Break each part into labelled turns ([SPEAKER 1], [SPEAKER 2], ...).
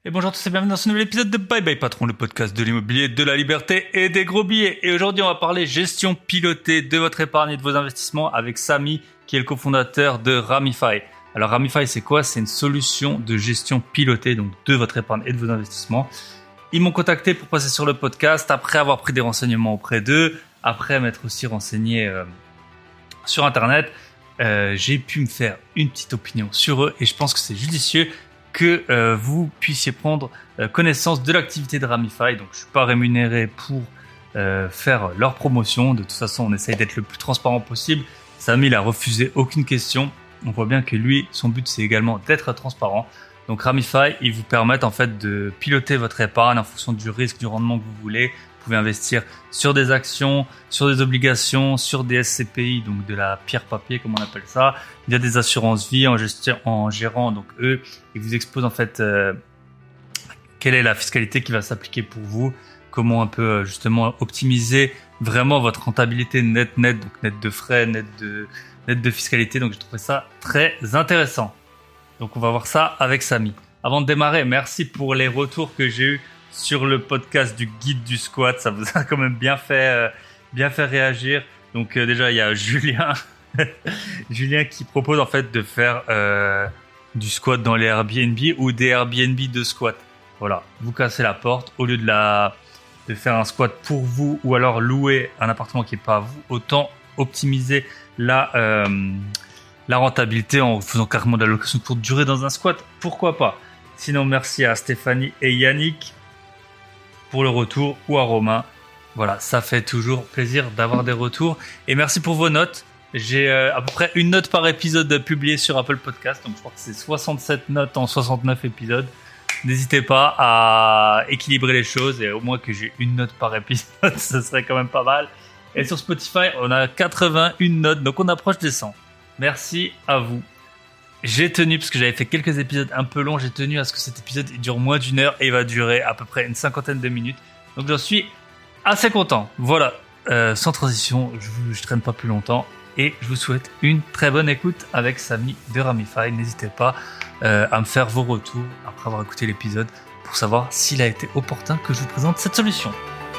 [SPEAKER 1] Et bonjour à tous et bienvenue dans ce nouvel épisode de Bye Bye Patron, le podcast de l'immobilier, de la liberté et des gros billets. Et aujourd'hui, on va parler gestion pilotée de votre épargne et de vos investissements avec Samy, qui est le cofondateur de Ramify. Alors Ramify, c'est quoi? C'est une solution de gestion pilotée, donc de votre épargne et de vos investissements. Ils m'ont contacté pour passer sur le podcast après avoir pris des renseignements auprès d'eux, après m'être aussi renseigné sur Internet. J'ai pu me faire une petite opinion sur eux et je pense que c'est judicieux que vous puissiez prendre connaissance de l'activité de Ramify. Donc, je suis pas rémunéré pour faire leur promotion. De toute façon, on essaye d'être le plus transparent possible. Samy, il a refusé aucune question. On voit bien que lui, son but, c'est également d'être transparent. Donc, Ramify, ils vous permettent en fait de piloter votre épargne en fonction du risque, du rendement que vous voulez. Vous pouvez investir sur des actions, sur des obligations, sur des SCPI, donc de la pierre papier comme on appelle ça. Il y a des assurances vie en gérant, donc eux, ils vous exposent en fait quelle est la fiscalité qui va s'appliquer pour vous, comment un peu justement optimiser vraiment votre rentabilité net, donc net de frais, net de fiscalité. Donc j'ai trouvé ça très intéressant. Donc on va voir ça avec Samy. Avant de démarrer, merci pour les retours que j'ai eus sur le podcast du guide du squat. Ça vous a quand même bien fait réagir. Donc déjà il y a Julien Julien qui propose en fait de faire du squat dans les Airbnb ou des Airbnb de squat. Voilà, vous cassez la porte au lieu de faire un squat pour vous ou alors louer un appartement qui est pas à vous, autant optimiser la rentabilité en faisant carrément de la location de courte durée dans un squat. Pourquoi pas? Sinon, merci à Stéphanie et Yannick pour le retour ou à Romain. Voilà, ça fait toujours plaisir d'avoir des retours. Et merci pour vos notes. J'ai à peu près une note par épisode publiée sur Apple Podcast. Donc, je crois que c'est 67 notes en 69 épisodes. N'hésitez pas à équilibrer les choses et au moins que j'ai une note par épisode, ce serait quand même pas mal. Et sur Spotify, on a 81 notes, donc on approche des 100. Merci à vous. J'ai tenu, parce que j'avais fait quelques épisodes un peu longs, j'ai tenu à ce que cet épisode dure moins d'une heure et il va durer à peu près une cinquantaine de minutes. Donc j'en suis assez content. Voilà, sans transition, je traîne pas plus longtemps et je vous souhaite une très bonne écoute avec Samy de Ramify. N'hésitez pas à me faire vos retours après avoir écouté l'épisode pour savoir s'il a été opportun que je vous présente cette solution.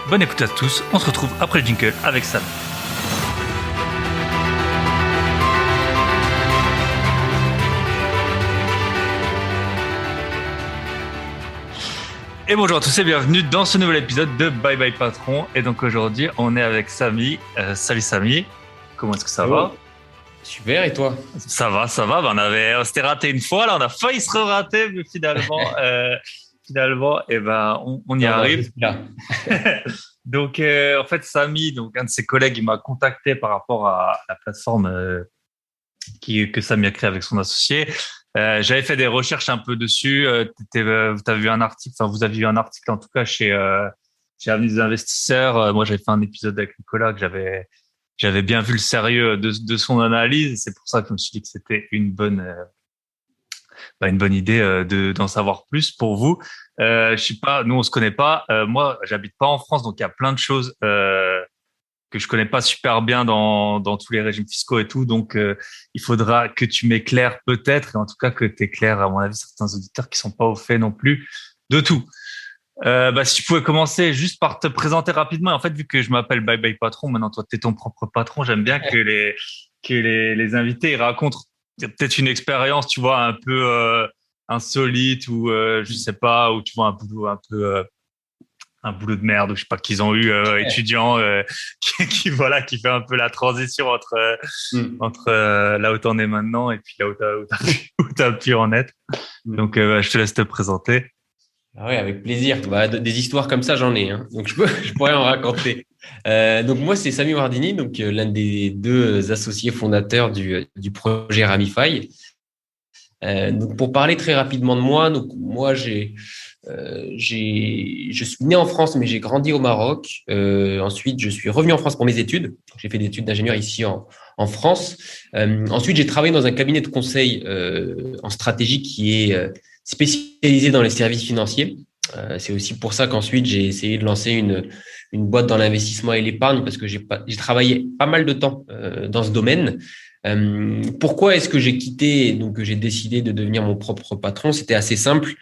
[SPEAKER 1] Bonne écoute à tous, on se retrouve après le jingle avec Samy. Et bonjour à tous et bienvenue dans ce nouvel épisode de Bye Bye Patron. Et donc aujourd'hui, on est avec Samy. Salut Samy, comment est-ce que ça va?
[SPEAKER 2] Super, et toi?
[SPEAKER 1] Ça va. On s'était raté une fois, là on a failli se rater, mais finalement, on y arrive. Donc en fait, Samy, donc un de ses collègues, il m'a contacté par rapport à la plateforme que Samy a créée avec son associé. J'avais fait des recherches un peu dessus. T'as vu un article, enfin vous avez vu un article en tout cas chez Avenue des investisseurs. Moi j'avais fait un épisode avec Nicolas que j'avais bien vu le sérieux de son analyse. C'est pour ça que je me suis dit que c'était une bonne idée d'en savoir plus pour vous. Je sais pas, nous on se connaît pas. Moi j'habite pas en France, donc il y a plein de choses que je connais pas super bien dans tous les régimes fiscaux et tout. Donc, il faudra que tu m'éclaires peut-être, et en tout cas que tu éclaires, à mon avis, certains auditeurs qui sont pas au fait non plus de tout. Si tu pouvais commencer juste par te présenter rapidement. En fait, vu que je m'appelle Bye Bye Patron, maintenant toi, tu es ton propre patron, j'aime bien que les invités ils racontent peut-être une expérience, tu vois, un peu insolite ou je sais pas, ou tu vois un boulot un peu un boulot de merde ou je sais pas qu'ils ont eu étudiant qui fait un peu la transition entre là où t'en es maintenant et puis là où t'as pu en être. Donc je te laisse te présenter.
[SPEAKER 2] Ah ouais, avec plaisir. Des histoires comme ça, j'en ai, hein. Donc je pourrais en raconter. Donc moi, c'est Samy Wardini, donc l'un des deux associés fondateurs du projet Ramify. Donc pour parler très rapidement de moi, donc moi je suis né en France, mais j'ai grandi au Maroc. Ensuite, je suis revenu en France pour mes études. J'ai fait des études d'ingénieur ici en France. Ensuite, j'ai travaillé dans un cabinet de conseil en stratégie qui est spécialisé dans les services financiers. C'est aussi pour ça qu'ensuite, j'ai essayé de lancer une boîte dans l'investissement et l'épargne parce que j'ai travaillé pas mal de temps dans ce domaine. Pourquoi est-ce que j'ai quitté, donc que j'ai décidé de devenir mon propre patron? C'était assez simple.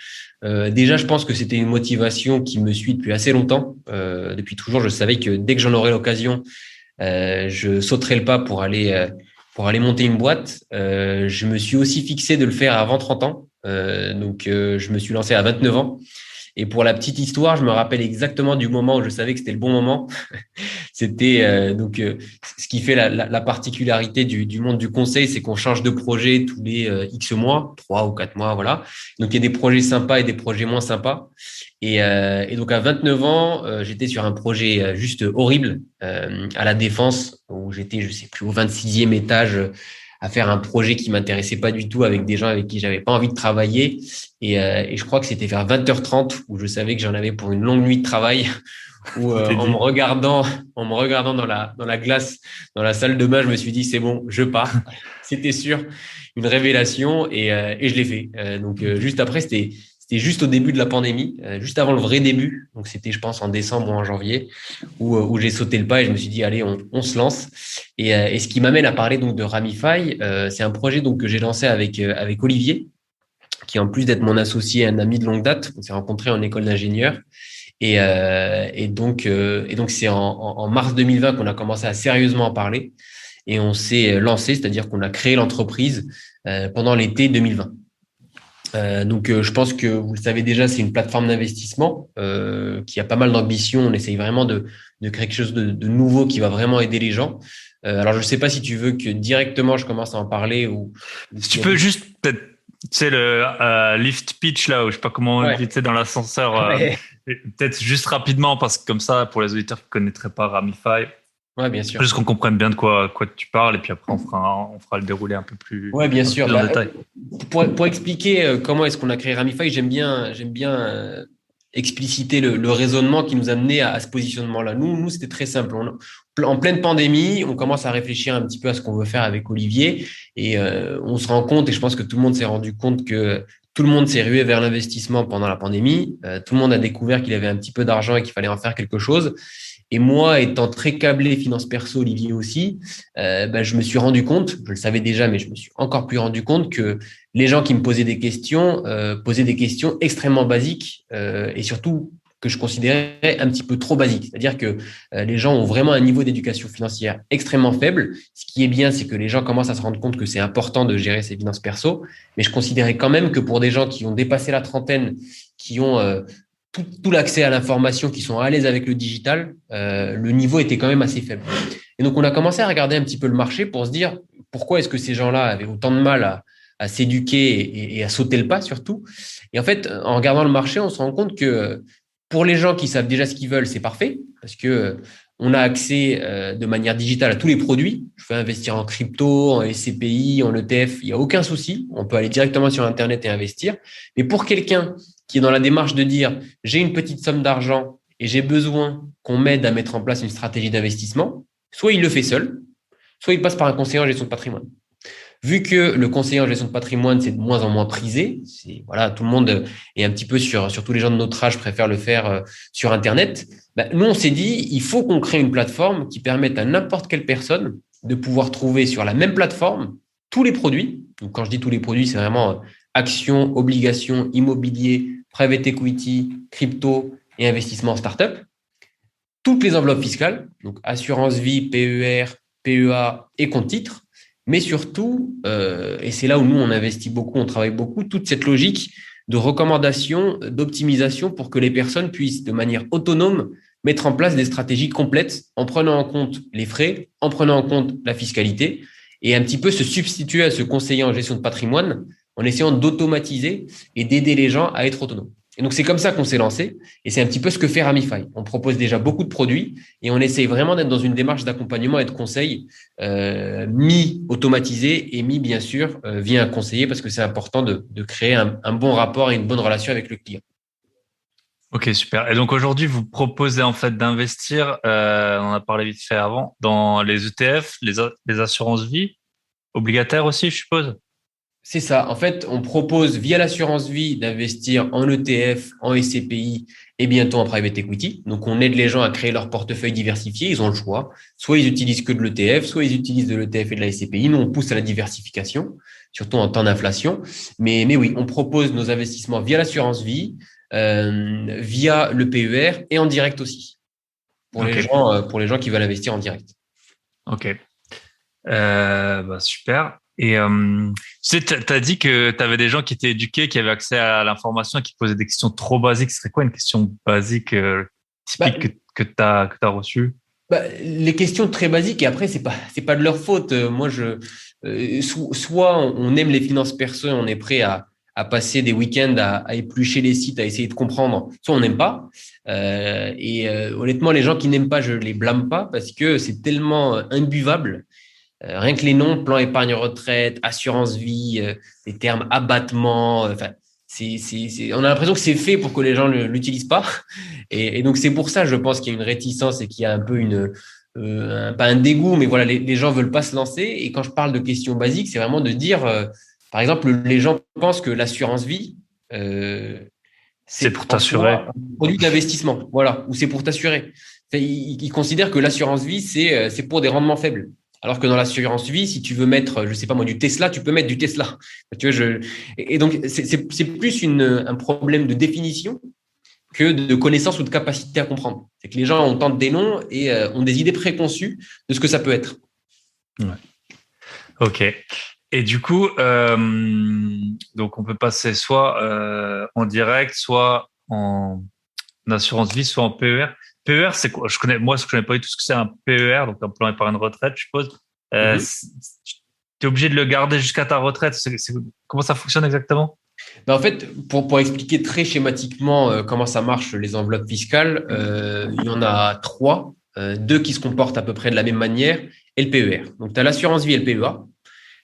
[SPEAKER 2] Déjà, je pense que c'était une motivation qui me suit depuis assez longtemps. Depuis toujours, je savais que dès que j'en aurais l'occasion, je sauterais le pas pour aller monter une boîte. Je me suis aussi fixé de le faire avant 30 ans. Je me suis lancé à 29 ans. Et pour la petite histoire, je me rappelle exactement du moment où je savais que c'était le bon moment. C'était ce qui fait la particularité du monde du conseil, c'est qu'on change de projet tous les X mois, 3 ou 4 mois, voilà. Donc il y a des projets sympas et des projets moins sympas. Et donc à 29 ans, j'étais sur un projet juste horrible à la Défense, où j'étais, je sais plus, au 26e étage à faire un projet qui m'intéressait pas du tout avec des gens avec qui j'avais pas envie de travailler. Et je crois que c'était vers 20h30 où je savais que j'en avais pour une longue nuit de travail où en me regardant dans la glace, dans la salle de bain, je me suis dit, c'est bon, je pars. C'était sûr, une révélation et je l'ai fait. Juste après, c'était juste au début de la pandémie, juste avant le vrai début. Donc, c'était, je pense, en décembre ou en janvier où j'ai sauté le pas et je me suis dit, allez, on se lance. Et ce qui m'amène à parler donc de Ramify, c'est un projet donc que j'ai lancé avec Olivier, qui en plus d'être mon associé, un ami de longue date. On s'est rencontrés en école d'ingénieur. Et donc c'est en mars 2020 qu'on a commencé à sérieusement en parler et on s'est lancé, c'est-à-dire qu'on a créé l'entreprise pendant l'été 2020. Je pense que vous le savez déjà, c'est une plateforme d'investissement qui a pas mal d'ambition. On essaye vraiment de créer quelque chose de nouveau qui va vraiment aider les gens. Alors, je ne sais pas si tu veux que directement je commence à en parler ou
[SPEAKER 1] Si tu peux juste peut-être, tu sais, le lift pitch là, ou je sais pas comment on dit,
[SPEAKER 2] ouais.
[SPEAKER 1] tu sais, dans l'ascenseur,
[SPEAKER 2] Ouais.
[SPEAKER 1] peut-être juste rapidement, parce que comme ça, pour les auditeurs qui connaîtraient pas Ramify,
[SPEAKER 2] Ouais, bien sûr.
[SPEAKER 1] juste qu'on comprenne bien de quoi tu parles, et puis après on fera le déroulé
[SPEAKER 2] Ouais, bien
[SPEAKER 1] un peu
[SPEAKER 2] sûr.
[SPEAKER 1] plus en détail.
[SPEAKER 2] Pour expliquer comment est-ce qu'on a créé Ramify, j'aime bien expliciter le raisonnement qui nous a mené à ce positionnement-là. Nous, c'était très simple. En pleine pandémie, on commence à réfléchir un petit peu à ce qu'on veut faire avec Olivier et on se rend compte, et je pense que tout le monde s'est rendu compte que tout le monde s'est rué vers l'investissement pendant la pandémie. Tout le monde a découvert qu'il avait un petit peu d'argent et qu'il fallait en faire quelque chose. Et moi, étant très câblé finance perso, Olivier aussi, je me suis rendu compte, je le savais déjà, mais je me suis encore plus rendu compte que les gens qui me posaient des questions extrêmement basiques et surtout que je considérais un petit peu trop basiques. C'est-à-dire que les gens ont vraiment un niveau d'éducation financière extrêmement faible. Ce qui est bien, c'est que les gens commencent à se rendre compte que c'est important de gérer ses finances perso. Mais je considérais quand même que pour des gens qui ont dépassé la trentaine, qui ont tout l'accès à l'information, qui sont à l'aise avec le digital, le niveau était quand même assez faible. Et donc, on a commencé à regarder un petit peu le marché pour se dire pourquoi est-ce que ces gens-là avaient autant de mal à s'éduquer et à sauter le pas surtout. Et en fait, en regardant le marché, on se rend compte que pour les gens qui savent déjà ce qu'ils veulent, c'est parfait parce que on a accès de manière digitale à tous les produits. Je veux investir en crypto, en SCPI, en ETF, il n'y a aucun souci. On peut aller directement sur Internet et investir. Mais pour quelqu'un qui est dans la démarche de dire j'ai une petite somme d'argent et j'ai besoin qu'on m'aide à mettre en place une stratégie d'investissement, soit il le fait seul, soit il passe par un conseiller en gestion de patrimoine. Vu que le conseiller en gestion de patrimoine, c'est de moins en moins prisé, voilà, tout le monde est un petit peu surtout les gens de notre âge préfèrent le faire sur Internet. Nous, on s'est dit, il faut qu'on crée une plateforme qui permette à n'importe quelle personne de pouvoir trouver sur la même plateforme tous les produits. Donc, quand je dis tous les produits, c'est vraiment actions, obligations, immobilier, private equity, crypto et investissement en startup. Toutes les enveloppes fiscales, donc assurance vie, PER, PEA et compte titre, mais surtout, et c'est là où nous, on investit beaucoup, on travaille beaucoup, toute cette logique de recommandation, d'optimisation pour que les personnes puissent, de manière autonome, mettre en place des stratégies complètes en prenant en compte les frais, en prenant en compte la fiscalité et un petit peu se substituer à ce conseiller en gestion de patrimoine en essayant d'automatiser et d'aider les gens à être autonomes. Et donc, c'est comme ça qu'on s'est lancé. Et c'est un petit peu ce que fait Ramify. On propose déjà beaucoup de produits et on essaye vraiment d'être dans une démarche d'accompagnement et de conseil mi-automatisé et bien sûr, via un conseiller parce que c'est important de créer un bon rapport et une bonne relation avec le client.
[SPEAKER 1] Ok, super. Et donc aujourd'hui, vous proposez en fait d'investir, on en a parlé vite fait avant, dans les ETF, les assurances vie, obligataires aussi, je suppose.
[SPEAKER 2] C'est ça. En fait, on propose via l'assurance vie d'investir en ETF, en SCPI et bientôt en private equity. Donc, on aide les gens à créer leur portefeuille diversifié. Ils ont le choix. Soit ils utilisent que de l'ETF, soit ils utilisent de l'ETF et de la SCPI. Nous, on pousse à la diversification, surtout en temps d'inflation. Mais oui, on propose nos investissements via l'assurance vie, via le PER et en direct aussi pour les gens qui veulent investir en direct.
[SPEAKER 1] Ok. Super. Et tu sais, t'as dit que tu avais des gens qui étaient éduqués, qui avaient accès à l'information, qui posaient des questions trop basiques. Ce serait quoi une question basique typique que t'as reçue?
[SPEAKER 2] Les questions très basiques, et après, c'est pas de leur faute. Moi, soit on aime les finances perso et on est prêt à passer des week-ends à éplucher les sites, à essayer de comprendre, soit on n'aime pas. Honnêtement, les gens qui n'aiment pas, je les blâme pas parce que c'est tellement imbuvable. Rien que les noms, plan épargne retraite, assurance vie, les termes abattement, enfin, on a l'impression que c'est fait pour que les gens ne l'utilisent pas. Et donc, c'est pour ça, je pense qu'il y a une réticence et qu'il y a un peu pas un dégoût, mais voilà, les gens veulent pas se lancer. Et quand je parle de questions basiques, c'est vraiment de dire, par exemple, les gens pensent que l'assurance vie,
[SPEAKER 1] C'est pour t'assurer.
[SPEAKER 2] un produit d'investissement, voilà, ou c'est pour t'assurer. Enfin, ils considèrent que l'assurance vie, c'est pour des rendements faibles. Alors que dans l'assurance vie, si tu veux mettre, je sais pas moi, du Tesla, tu peux mettre du Tesla. Tu vois, et donc, c'est plus un problème de définition que de connaissance ou de capacité à comprendre. C'est que les gens entendent des noms et ont des idées préconçues de ce que ça peut être.
[SPEAKER 1] Ouais. Ok. Et du coup, donc on peut passer soit en direct, soit en assurance vie, soit en PER. PER, c'est quoi? Je connais pas du tout ce que c'est un PER, donc un plan épargne retraite, je suppose. Tu es obligé de le garder jusqu'à ta retraite. Comment ça fonctionne exactement?
[SPEAKER 2] En fait, pour expliquer très schématiquement comment ça marche, les enveloppes fiscales, il y en a trois, deux qui se comportent à peu près de la même manière, et le PER. Donc, tu as l'assurance vie et le PEA.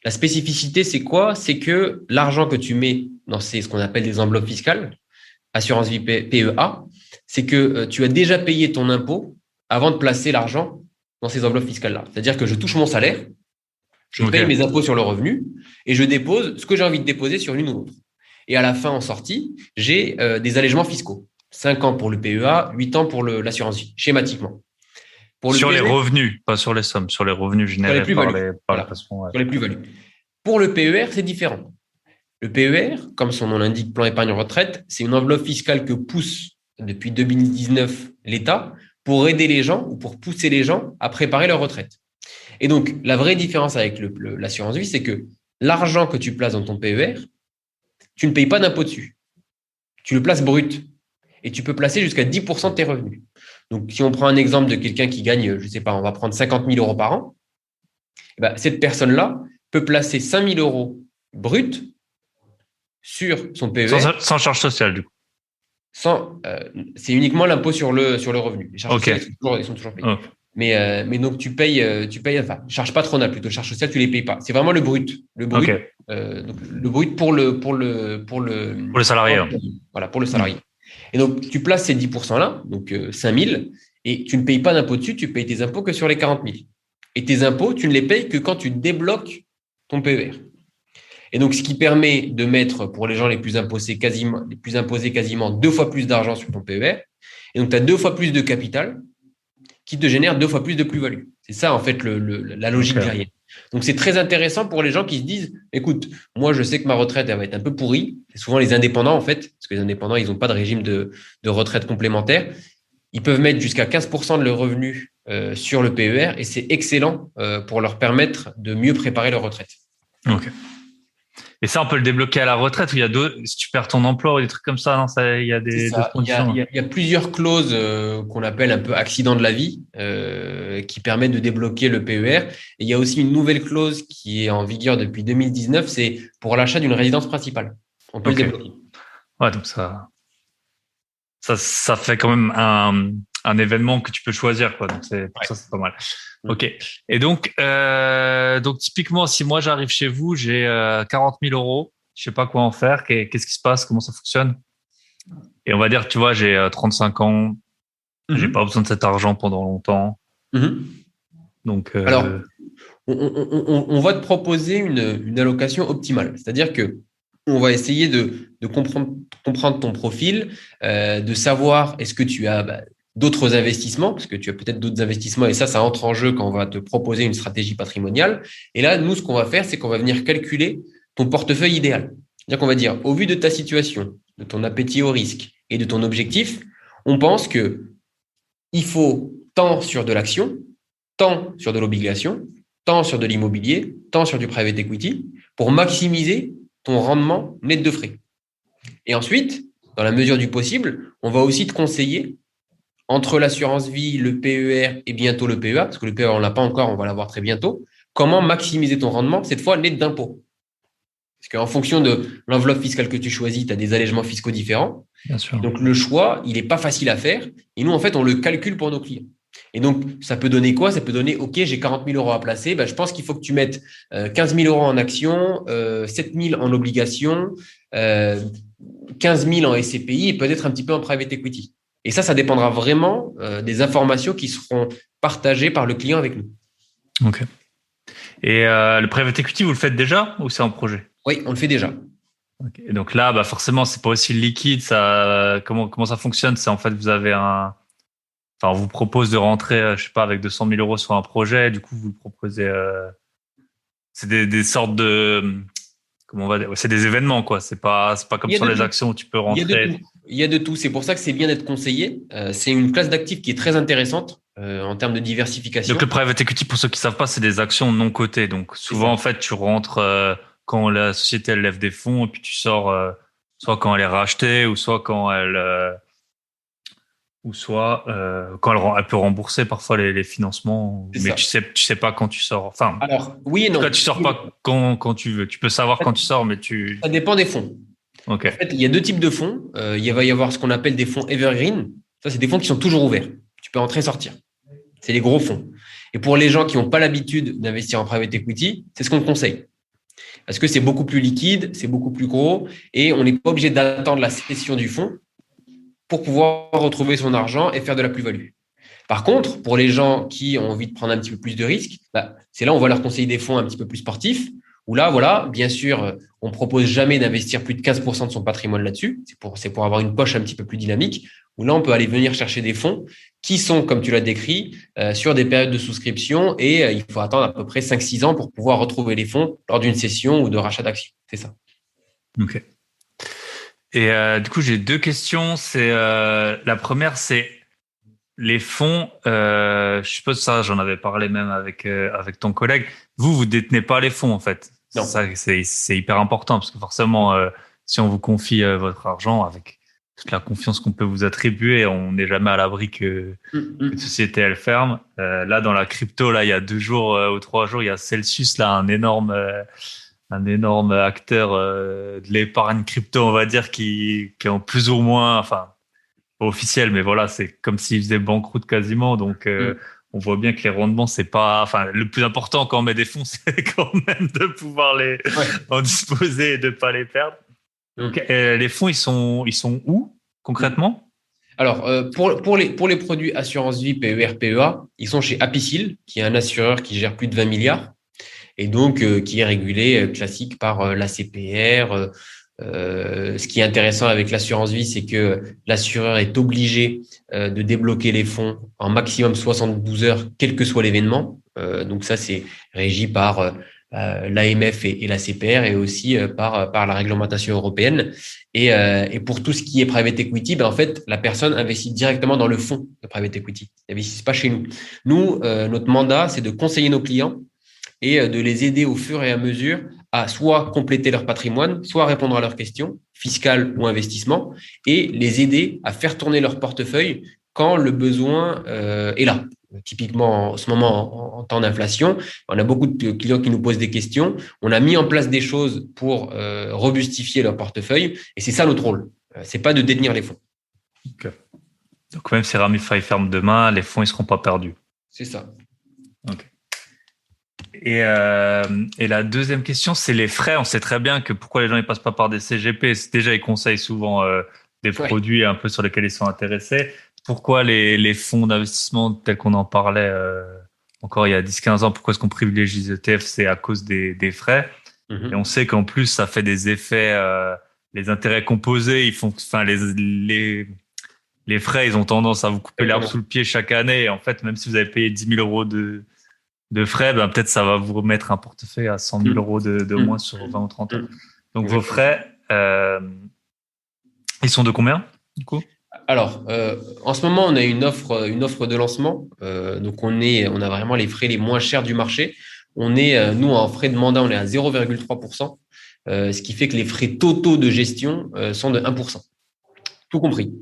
[SPEAKER 2] La spécificité, c'est quoi? C'est que l'argent que tu mets dans ce qu'on appelle des enveloppes fiscales, assurance vie PEA, c'est que tu as déjà payé ton impôt avant de placer l'argent dans ces enveloppes fiscales-là. C'est-à-dire que je touche mon salaire, je paye mes impôts sur le revenu et je dépose ce que j'ai envie de déposer sur l'une ou l'autre. Et à la fin, en sortie, j'ai des allègements fiscaux. 5 ans pour le PEA, 8 ans pour l'assurance vie, schématiquement.
[SPEAKER 1] Sur les revenus, pas sur les sommes, sur les revenus générés par les placements. Ouais.
[SPEAKER 2] Sur les plus-values. Pour le PER, c'est différent. Le PER, comme son nom l'indique, plan épargne retraite, c'est une enveloppe fiscale que pousse depuis 2019 l'État pour aider les gens ou pour pousser les gens à préparer leur retraite. Et donc, la vraie différence avec l'assurance vie, c'est que l'argent que tu places dans ton PER, tu ne payes pas d'impôt dessus. Tu le places brut. Et tu peux placer jusqu'à 10% de tes revenus. Donc, si on prend un exemple de quelqu'un qui gagne, je ne sais pas, on va prendre 50 000 euros par an, cette personne-là peut placer 5 000 euros brut sur son PER.
[SPEAKER 1] Sans charge sociale, du coup.
[SPEAKER 2] C'est uniquement l'impôt sur le revenu. Les charges sociales, ils sont toujours payées. Mais donc, tu payes, enfin, charge patronale plutôt, charges sociales, tu les payes pas. C'est vraiment le brut. Le brut, donc, le brut pour le
[SPEAKER 1] salarié.
[SPEAKER 2] Voilà, pour le salarié. Et donc, tu places ces 10%-là, donc 5 000, et tu ne payes pas d'impôt dessus, tu payes tes impôts que sur les 40 000. Et tes impôts, tu ne les payes que quand tu débloques ton PER. Et donc, ce qui permet de mettre, pour les gens les plus imposés, quasiment 2 fois plus d'argent sur ton PER. Et donc, tu as 2 fois plus de capital qui te génère 2 fois plus de plus-value. C'est ça, en fait, la logique derrière. Donc, c'est très intéressant pour les gens qui se disent, écoute, moi, je sais que ma retraite, elle va être un peu pourrie. C'est souvent les indépendants, en fait, parce que les indépendants, ils n'ont pas de régime de retraite complémentaire. Ils peuvent mettre jusqu'à 15% de leurs revenus sur le PER et c'est excellent pour leur permettre de mieux préparer leur retraite.
[SPEAKER 1] Ok. Et ça, on peut le débloquer à la retraite ou il y a d'autres, si tu perds ton emploi ou des trucs comme ça, non, il y a d'autres conditions.
[SPEAKER 2] Il y a plusieurs clauses qu'on appelle un peu accident de la vie qui permettent de débloquer le PER. Et il y a aussi une nouvelle clause qui est en vigueur depuis 2019, c'est pour l'achat d'une résidence principale. On peut le débloquer.
[SPEAKER 1] Ouais, donc ça fait quand même un événement que tu peux choisir, quoi. Donc ça, c'est pas mal. Ok. Et donc typiquement, si moi j'arrive chez vous, j'ai 40 000 euros, je sais pas quoi en faire. Qu'est-ce qui se passe? Comment ça fonctionne? Et on va dire, tu vois, j'ai 35 ans, j'ai pas besoin de cet argent pendant longtemps. Donc,
[SPEAKER 2] alors, on va te proposer une allocation optimale. C'est-à-dire que on va essayer de comprendre ton profil, de savoir est-ce que tu as d'autres investissements, parce que tu as peut-être d'autres investissements et ça entre en jeu quand on va te proposer une stratégie patrimoniale. Et là, nous, ce qu'on va faire, c'est qu'on va venir calculer ton portefeuille idéal. C'est-à-dire qu'on va dire, au vu de ta situation, de ton appétit au risque et de ton objectif, on pense que il faut tant sur de l'action, tant sur de l'obligation, tant sur de l'immobilier, tant sur du private equity, pour maximiser ton rendement net de frais. Et ensuite, dans la mesure du possible, on va aussi te conseiller entre l'assurance vie, le PER et bientôt le PEA, parce que le PEA, on ne l'a pas encore, on va l'avoir très bientôt, comment maximiser ton rendement, cette fois net d'impôt. Parce qu'en fonction de l'enveloppe fiscale que tu choisis, tu as des allègements fiscaux différents.
[SPEAKER 1] Bien sûr.
[SPEAKER 2] Donc, le choix, il n'est pas facile à faire. Et nous, en fait, on le calcule pour nos clients. Et donc, ça peut donner quoi? Ça peut donner, OK, j'ai 40 000 euros à placer. Je pense qu'il faut que tu mettes 15 000 euros en actions, 7 000 en obligations, 15 000 en SCPI et peut-être un petit peu en private equity. Et ça dépendra vraiment des informations qui seront partagées par le client avec nous.
[SPEAKER 1] OK. Et le private equity, vous le faites déjà ou c'est en projet?
[SPEAKER 2] Oui, on le fait déjà.
[SPEAKER 1] Okay. Et donc là, forcément, c'est pas aussi liquide. Ça, comment ça fonctionne? C'est en fait, on vous propose de rentrer, je sais pas, avec 200 000 euros sur un projet. Du coup, vous le proposez. C'est des sortes de, comment on va dire, c'est des événements, quoi. C'est pas comme sur les actions où tu peux rentrer.
[SPEAKER 2] Il y a de tout. C'est pour ça que c'est bien d'être conseillé. C'est une classe d'actifs qui est très intéressante en termes de diversification.
[SPEAKER 1] Donc le private equity, pour ceux qui savent pas, c'est des actions non cotées. Donc souvent, en fait, tu rentres quand la société elle lève des fonds et puis tu sors soit quand elle est rachetée ou soit quand elle peut rembourser parfois les financements.
[SPEAKER 2] C'est
[SPEAKER 1] Mais
[SPEAKER 2] ça.
[SPEAKER 1] tu sais pas quand tu sors. Enfin,
[SPEAKER 2] Alors, oui et
[SPEAKER 1] en tout
[SPEAKER 2] non.
[SPEAKER 1] cas, tu sors pas quand tu veux. Tu peux savoir quand tu sors, mais tu.
[SPEAKER 2] Ça dépend des fonds.
[SPEAKER 1] Ok.
[SPEAKER 2] En fait, il y a deux types de fonds. Il va y avoir ce qu'on appelle des fonds evergreen. Ça, c'est des fonds qui sont toujours ouverts. Tu peux entrer et sortir. C'est les gros fonds. Et pour les gens qui n'ont pas l'habitude d'investir en private equity, c'est ce qu'on conseille. Parce que c'est beaucoup plus liquide, c'est beaucoup plus gros et on n'est pas obligé d'attendre la cession du fonds pour pouvoir retrouver son argent et faire de la plus-value. Par contre, pour les gens qui ont envie de prendre un petit peu plus de risques, c'est là où on va leur conseiller des fonds un petit peu plus sportifs, où là, voilà, bien sûr, on propose jamais d'investir plus de 15% de son patrimoine là-dessus. C'est pour avoir une poche un petit peu plus dynamique, où là, on peut aller venir chercher des fonds qui sont, comme tu l'as décrit, sur des périodes de souscription et il faut attendre à peu près 5-6 ans pour pouvoir retrouver les fonds lors d'une cession ou de rachat d'actions. C'est ça.
[SPEAKER 1] Ok. Et du coup, j'ai deux questions. C'est la première, c'est les fonds. Je suppose ça, j'en avais parlé même avec ton collègue. Vous détenez pas les fonds en fait.
[SPEAKER 2] Non.
[SPEAKER 1] Ça, c'est hyper important parce que forcément, si on vous confie votre argent avec toute la confiance qu'on peut vous attribuer, on n'est jamais à l'abri que une société elle ferme. Là, dans la crypto, là, il y a 2 jours ou 3 jours, il y a Celsius, là, un énorme acteur de l'épargne crypto, on va dire, qui est en plus ou moins, enfin, pas officiel, mais voilà, c'est comme s'il faisait banqueroute quasiment. Donc, on voit bien que les rendements, c'est pas, enfin, le plus important quand on met des fonds, c'est quand même de pouvoir en disposer et de pas les perdre. Donc, les fonds, ils sont où concrètement?
[SPEAKER 2] Alors, pour les produits assurance vie, PER, PEA, ils sont chez Apicil, qui est un assureur qui gère plus de 20 milliards et donc qui est régulé classique par l'ACPR. Ce qui est intéressant avec l'assurance vie, c'est que l'assureur est obligé de débloquer les fonds en maximum 72 heures, quel que soit l'événement. Donc ça, c'est régi par l'AMF et la CPR et aussi par la réglementation européenne. Et pour tout ce qui est private equity, en fait, la personne investit directement dans le fonds de private equity. Elle n'investit pas chez nous. Nous, notre mandat, c'est de conseiller nos clients et de les aider au fur et à mesure à soit compléter leur patrimoine, soit répondre à leurs questions, fiscales ou investissement, et les aider à faire tourner leur portefeuille quand le besoin est là. Typiquement, en ce moment, en temps d'inflation, on a beaucoup de clients qui nous posent des questions. On a mis en place des choses pour robustifier leur portefeuille, et c'est ça notre rôle. C'est pas de détenir les fonds.
[SPEAKER 1] Okay. Donc même si Ramify ferme demain, les fonds ils seront pas perdus.
[SPEAKER 2] C'est ça.
[SPEAKER 1] Ok. Et la deuxième question, c'est les frais. On sait très bien que pourquoi les gens ne passent pas par des CGP. Déjà, ils conseillent souvent des produits un peu sur lesquels ils sont intéressés. Pourquoi les fonds d'investissement tels qu'on en parlait encore il y a 10-15 ans, pourquoi est-ce qu'on privilégie les ETF? C'est à cause des frais. Et on sait qu'en plus, ça fait des effets, les intérêts composés, ils font, enfin, les frais, ils ont tendance à vous couper l'herbe sous le pied chaque année. Et en fait, même si vous avez payé 10 000 euros de frais, ben, peut-être ça va vous remettre un portefeuille à 100 000 euros de moins sur 20 ou 30 ans. Donc, vos frais, ils sont de combien, du coup?
[SPEAKER 2] Alors, en ce moment, on a une offre de lancement. Donc, on a vraiment les frais les moins chers du marché. Nous, en frais de mandat, on est à 0,3%, ce qui fait que les frais totaux de gestion sont de 1%, tout compris,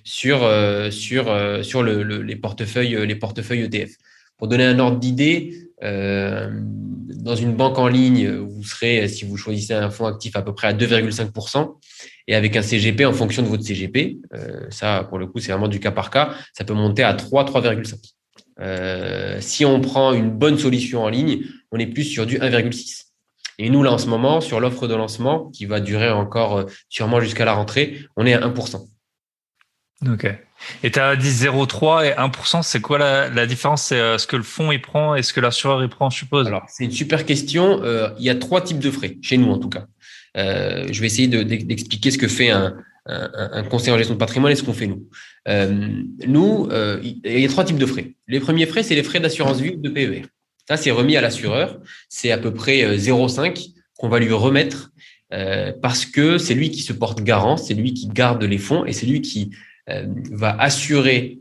[SPEAKER 2] sur les portefeuilles ETF. Pour donner un ordre d'idée, dans une banque en ligne, vous serez, si vous choisissez un fonds actif, à peu près à 2,5%. Et avec un CGP, en fonction de votre CGP, ça, pour le coup, c'est vraiment du cas par cas, ça peut monter à 3,5. Si on prend une bonne solution en ligne, on est plus sur du 1,6. Et nous, là, en ce moment, sur l'offre de lancement, qui va durer encore sûrement jusqu'à la rentrée, on est à 1%.
[SPEAKER 1] Ok. Et tu as dit 0,3 et 1%, c'est quoi la différence? C'est ce que le fonds il prend et ce que l'assureur il prend, je suppose.
[SPEAKER 2] Alors, c'est une super question. Il y a 3 types de frais, chez nous en tout cas. Je vais essayer d'expliquer ce que fait un conseiller en gestion de patrimoine et ce qu'on fait nous. Il y a 3 types de frais. Les premiers frais, c'est les frais d'assurance vie ou de PER. Ça, c'est remis à l'assureur. C'est à peu près 0,5 qu'on va lui remettre parce que c'est lui qui se porte garant, c'est lui qui garde les fonds et c'est lui qui va assurer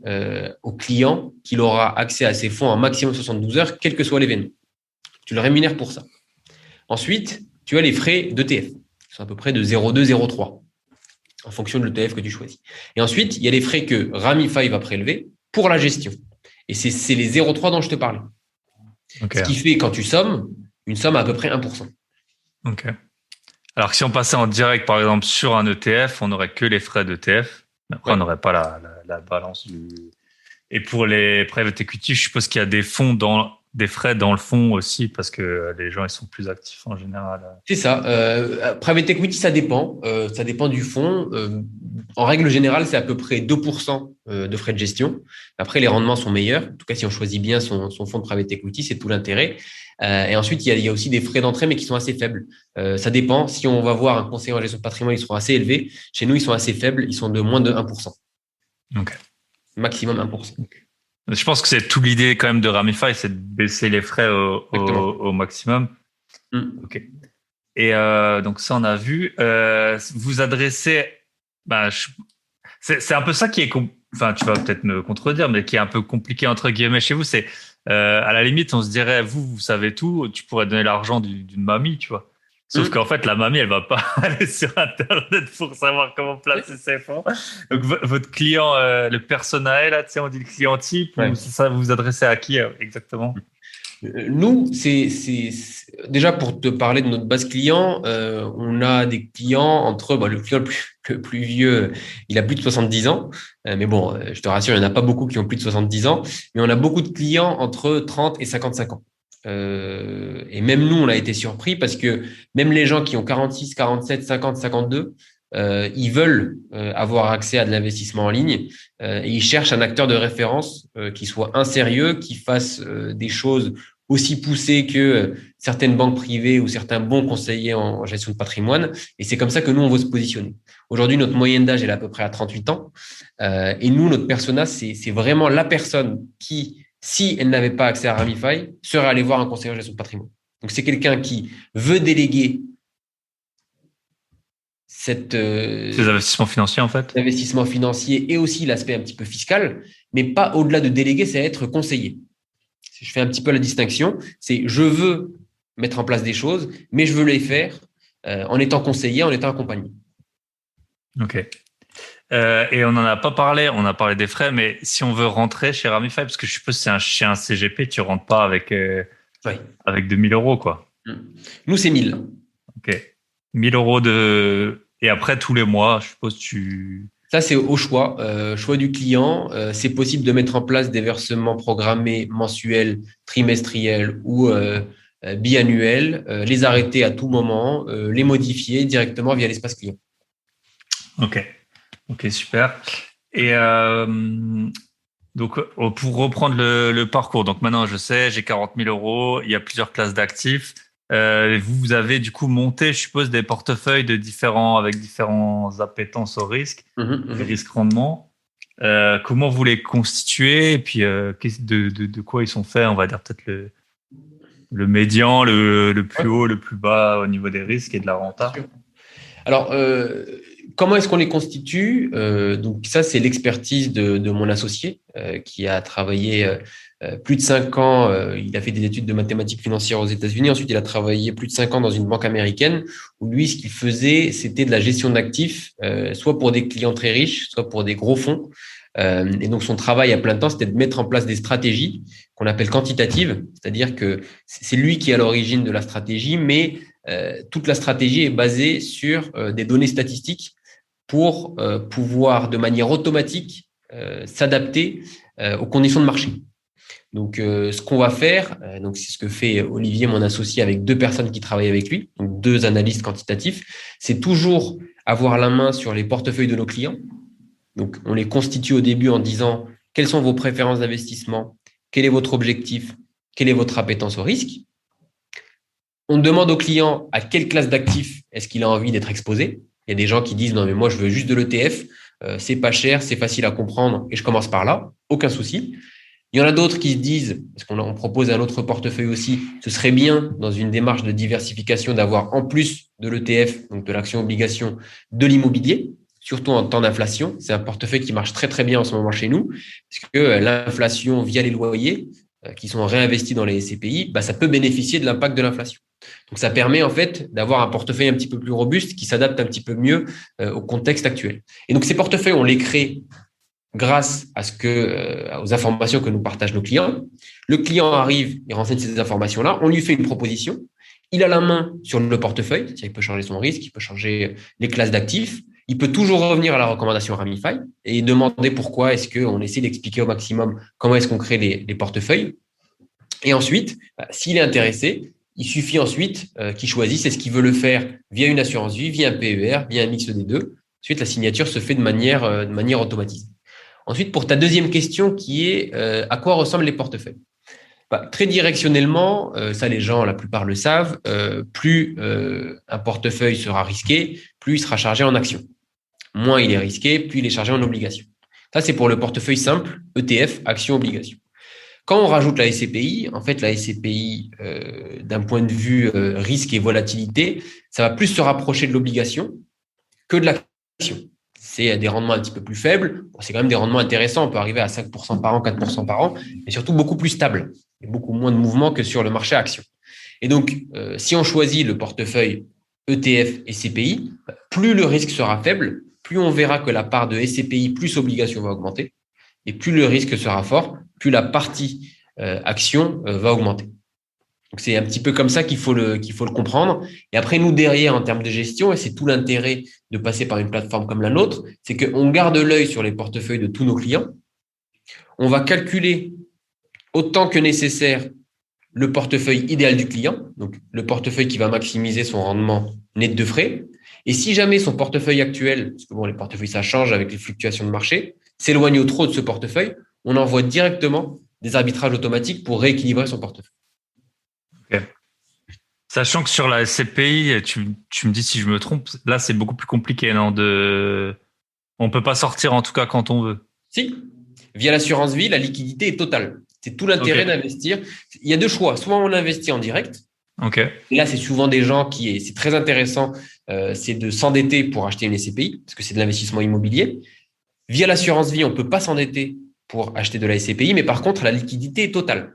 [SPEAKER 2] au client qu'il aura accès à ses fonds en maximum 72 heures, quel que soit l'événement. Tu le rémunères pour ça. Ensuite, tu as les frais d'ETF, qui sont à peu près de 0,2, 0,3, en fonction de l'ETF que tu choisis. Et ensuite, il y a les frais que Ramify va prélever pour la gestion. Et c'est les 0,3 dont je te parlais. Okay. Ce qui fait, quand tu sommes, une somme à peu près 1%.
[SPEAKER 1] Ok. Alors que si on passait en direct, par exemple, sur un ETF, on n'aurait que les frais d'ETF. Après, on n'aurait pas la balance du... Et pour les private equity, je suppose qu'il y a des frais dans le fond aussi parce que les gens, ils sont plus actifs en général.
[SPEAKER 2] C'est ça. Private equity, ça dépend. Ça dépend du fonds. En règle générale, c'est à peu près 2% de frais de gestion. Après, les rendements sont meilleurs. En tout cas, si on choisit bien son fonds de private equity, c'est tout l'intérêt. Et ensuite, il y a aussi des frais d'entrée, mais qui sont assez faibles. Ça dépend. Si on va voir un conseiller en gestion de patrimoine, ils seront assez élevés. Chez nous, ils sont assez faibles. Ils sont de moins de 1%.
[SPEAKER 1] Okay.
[SPEAKER 2] Maximum 1%.
[SPEAKER 1] Je pense que c'est toute l'idée quand même de Ramify, c'est de baisser les frais au maximum. Ok. Et donc ça, on a vu. Vous adressez... c'est un peu ça qui est... Enfin, tu vas peut-être me contredire, mais qui est un peu compliqué entre guillemets chez vous. C'est à la limite, on se dirait, vous savez tout, tu pourrais donner l'argent d'une mamie, tu vois. Sauf qu'en fait, la mamie, elle va pas aller sur Internet pour savoir comment placer ses fonds. Donc, votre client, le persona, là, tu sais, on dit le client type, ou c'est ça, vous vous adressez à qui exactement?
[SPEAKER 2] Nous, c'est déjà pour te parler de notre base client, on a des clients entre le client le plus vieux, il a plus de 70 ans, mais bon, je te rassure, il n'y en a pas beaucoup qui ont plus de 70 ans, mais on a beaucoup de clients entre 30 et 55 ans. Et même nous, on a été surpris parce que même les gens qui ont 46, 47, 50, 52, ils veulent avoir accès à de l'investissement en ligne et ils cherchent un acteur de référence qui soit sérieux, qui fasse des choses aussi poussées que certaines banques privées ou certains bons conseillers en gestion de patrimoine. Et c'est comme ça que nous, on veut se positionner. Aujourd'hui, notre moyenne d'âge est à peu près à 38 ans. Et nous, notre persona, c'est vraiment la personne qui, si elle n'avait pas accès à Ramify, serait allée voir un conseiller en gestion de patrimoine. Donc, c'est quelqu'un qui veut déléguer
[SPEAKER 1] ces investissements financiers, en fait.
[SPEAKER 2] L'investissement financier et aussi l'aspect un petit peu fiscal, mais pas au-delà de déléguer, c'est être conseiller. Je fais un petit peu la distinction, c'est je veux mettre en place des choses, mais je veux les faire en étant conseiller, en étant accompagné.
[SPEAKER 1] Ok. Et on n'en a pas parlé, on a parlé des frais, mais si on veut rentrer chez Ramify, parce que je suppose que c'est chez un CGP, tu ne rentres pas avec 2000 euros, quoi.
[SPEAKER 2] Nous, c'est 1000.
[SPEAKER 1] Ok. 1000 euros et après, tous les mois, je suppose
[SPEAKER 2] Ça, c'est au choix du client. C'est possible de mettre en place des versements programmés mensuels, trimestriels ou biannuels, les arrêter à tout moment, les modifier directement via l'espace client.
[SPEAKER 1] Ok, super. Et Donc, pour reprendre le parcours, donc maintenant je sais, j'ai 40 000 euros, il y a plusieurs classes d'actifs. Vous avez du coup monté, je suppose, des portefeuilles avec différents appétences au risque, des risques-rendement. Comment vous les constituez et puis de quoi ils sont faits, on va dire peut-être le médian, le plus haut, le plus bas au niveau des risques et de la renta.
[SPEAKER 2] Alors, comment est-ce qu'on les constitue? Donc ça, c'est l'expertise de mon associé qui a travaillé plus de 5 ans. Il a fait des études de mathématiques financières aux États-Unis. Ensuite, il a travaillé plus de 5 ans dans une banque américaine où lui, ce qu'il faisait, c'était de la gestion d'actifs, soit pour des clients très riches, soit pour des gros fonds. Et donc, son travail à plein temps, c'était de mettre en place des stratégies qu'on appelle quantitatives, c'est-à-dire que c'est lui qui est à l'origine de la stratégie, mais toute la stratégie est basée sur des données statistiques pour pouvoir de manière automatique s'adapter aux conditions de marché. Donc, ce qu'on va faire, donc c'est ce que fait Olivier, mon associé, avec 2 personnes qui travaillent avec lui, donc 2 analystes quantitatifs, c'est toujours avoir la main sur les portefeuilles de nos clients. Donc, on les constitue au début en disant quelles sont vos préférences d'investissement, quel est votre objectif, quelle est votre appétence au risque. On demande au client à quelle classe d'actifs est-ce qu'il a envie d'être exposé. Il y a des gens qui disent non, mais moi, je veux juste de l'ETF, c'est pas cher, c'est facile à comprendre et je commence par là, aucun souci. Il y en a d'autres qui se disent, parce qu'on propose un autre portefeuille aussi, ce serait bien dans une démarche de diversification d'avoir en plus de l'ETF, donc de l'action-obligation, de l'immobilier, surtout en temps d'inflation. C'est un portefeuille qui marche très très bien en ce moment chez nous, parce que l'inflation via les loyers qui sont réinvestis dans les SCPI, ça peut bénéficier de l'impact de l'inflation. Donc, ça permet en fait d'avoir un portefeuille un petit peu plus robuste qui s'adapte un petit peu mieux au contexte actuel. Et donc, ces portefeuilles, on les crée grâce aux informations que nous partagent nos clients. Le client arrive, il renseigne ces informations-là, on lui fait une proposition. Il a la main sur le portefeuille, c'est-à-dire il peut changer son risque, il peut changer les classes d'actifs. Il peut toujours revenir à la recommandation Ramify et demander pourquoi est-ce qu'on essaie d'expliquer au maximum comment est-ce qu'on crée les portefeuilles. Et ensuite, s'il est intéressé, il suffit ensuite qu'il choisisse est-ce qu'il veut le faire via une assurance vie, via un PER, via un mix des deux. Ensuite, la signature se fait de manière automatisée. Ensuite, pour ta deuxième question qui est à quoi ressemblent les portefeuilles? Très directionnellement, ça les gens, la plupart le savent, plus un portefeuille sera risqué, plus il sera chargé en actions. Moins il est risqué, plus il est chargé en obligations. Ça, c'est pour le portefeuille simple, ETF, actions, obligations. Quand on rajoute la SCPI, en fait, la SCPI, d'un point de vue risque et volatilité, ça va plus se rapprocher de l'obligation que de l'action. C'est des rendements un petit peu plus faibles. C'est quand même des rendements intéressants. On peut arriver à 5% par an, 4% par an, mais surtout beaucoup plus stable. Il y a beaucoup moins de mouvements que sur le marché action. Et donc, si on choisit le portefeuille ETF et SCPI, plus le risque sera faible, plus on verra que la part de SCPI plus obligation va augmenter. Et plus le risque sera fort, plus la partie action va augmenter. Donc, c'est un petit peu comme ça qu'il faut le comprendre. Et après, nous, derrière, en termes de gestion, et c'est tout l'intérêt de passer par une plateforme comme la nôtre, c'est qu'on garde l'œil sur les portefeuilles de tous nos clients. On va calculer autant que nécessaire le portefeuille idéal du client, donc le portefeuille qui va maximiser son rendement net de frais. Et si jamais son portefeuille actuel, parce que bon, les portefeuilles, ça change avec les fluctuations de marché, s'éloigne au trop de ce portefeuille, on envoie directement des arbitrages automatiques pour rééquilibrer son portefeuille.
[SPEAKER 1] Okay. Sachant que sur la SCPI, tu me dis si je me trompe, là c'est beaucoup plus compliqué, non? On peut pas sortir en tout cas quand on veut.
[SPEAKER 2] Si, via l'assurance vie, la liquidité est totale. C'est tout l'intérêt d'investir. Il y a deux choix. Soit on investit en direct.
[SPEAKER 1] Okay.
[SPEAKER 2] Et là, c'est souvent des gens c'est très intéressant, c'est de s'endetter pour acheter une SCPI, parce que c'est de l'investissement immobilier. Via l'assurance vie, on ne peut pas s'endetter pour acheter de la SCPI, mais par contre, la liquidité est totale.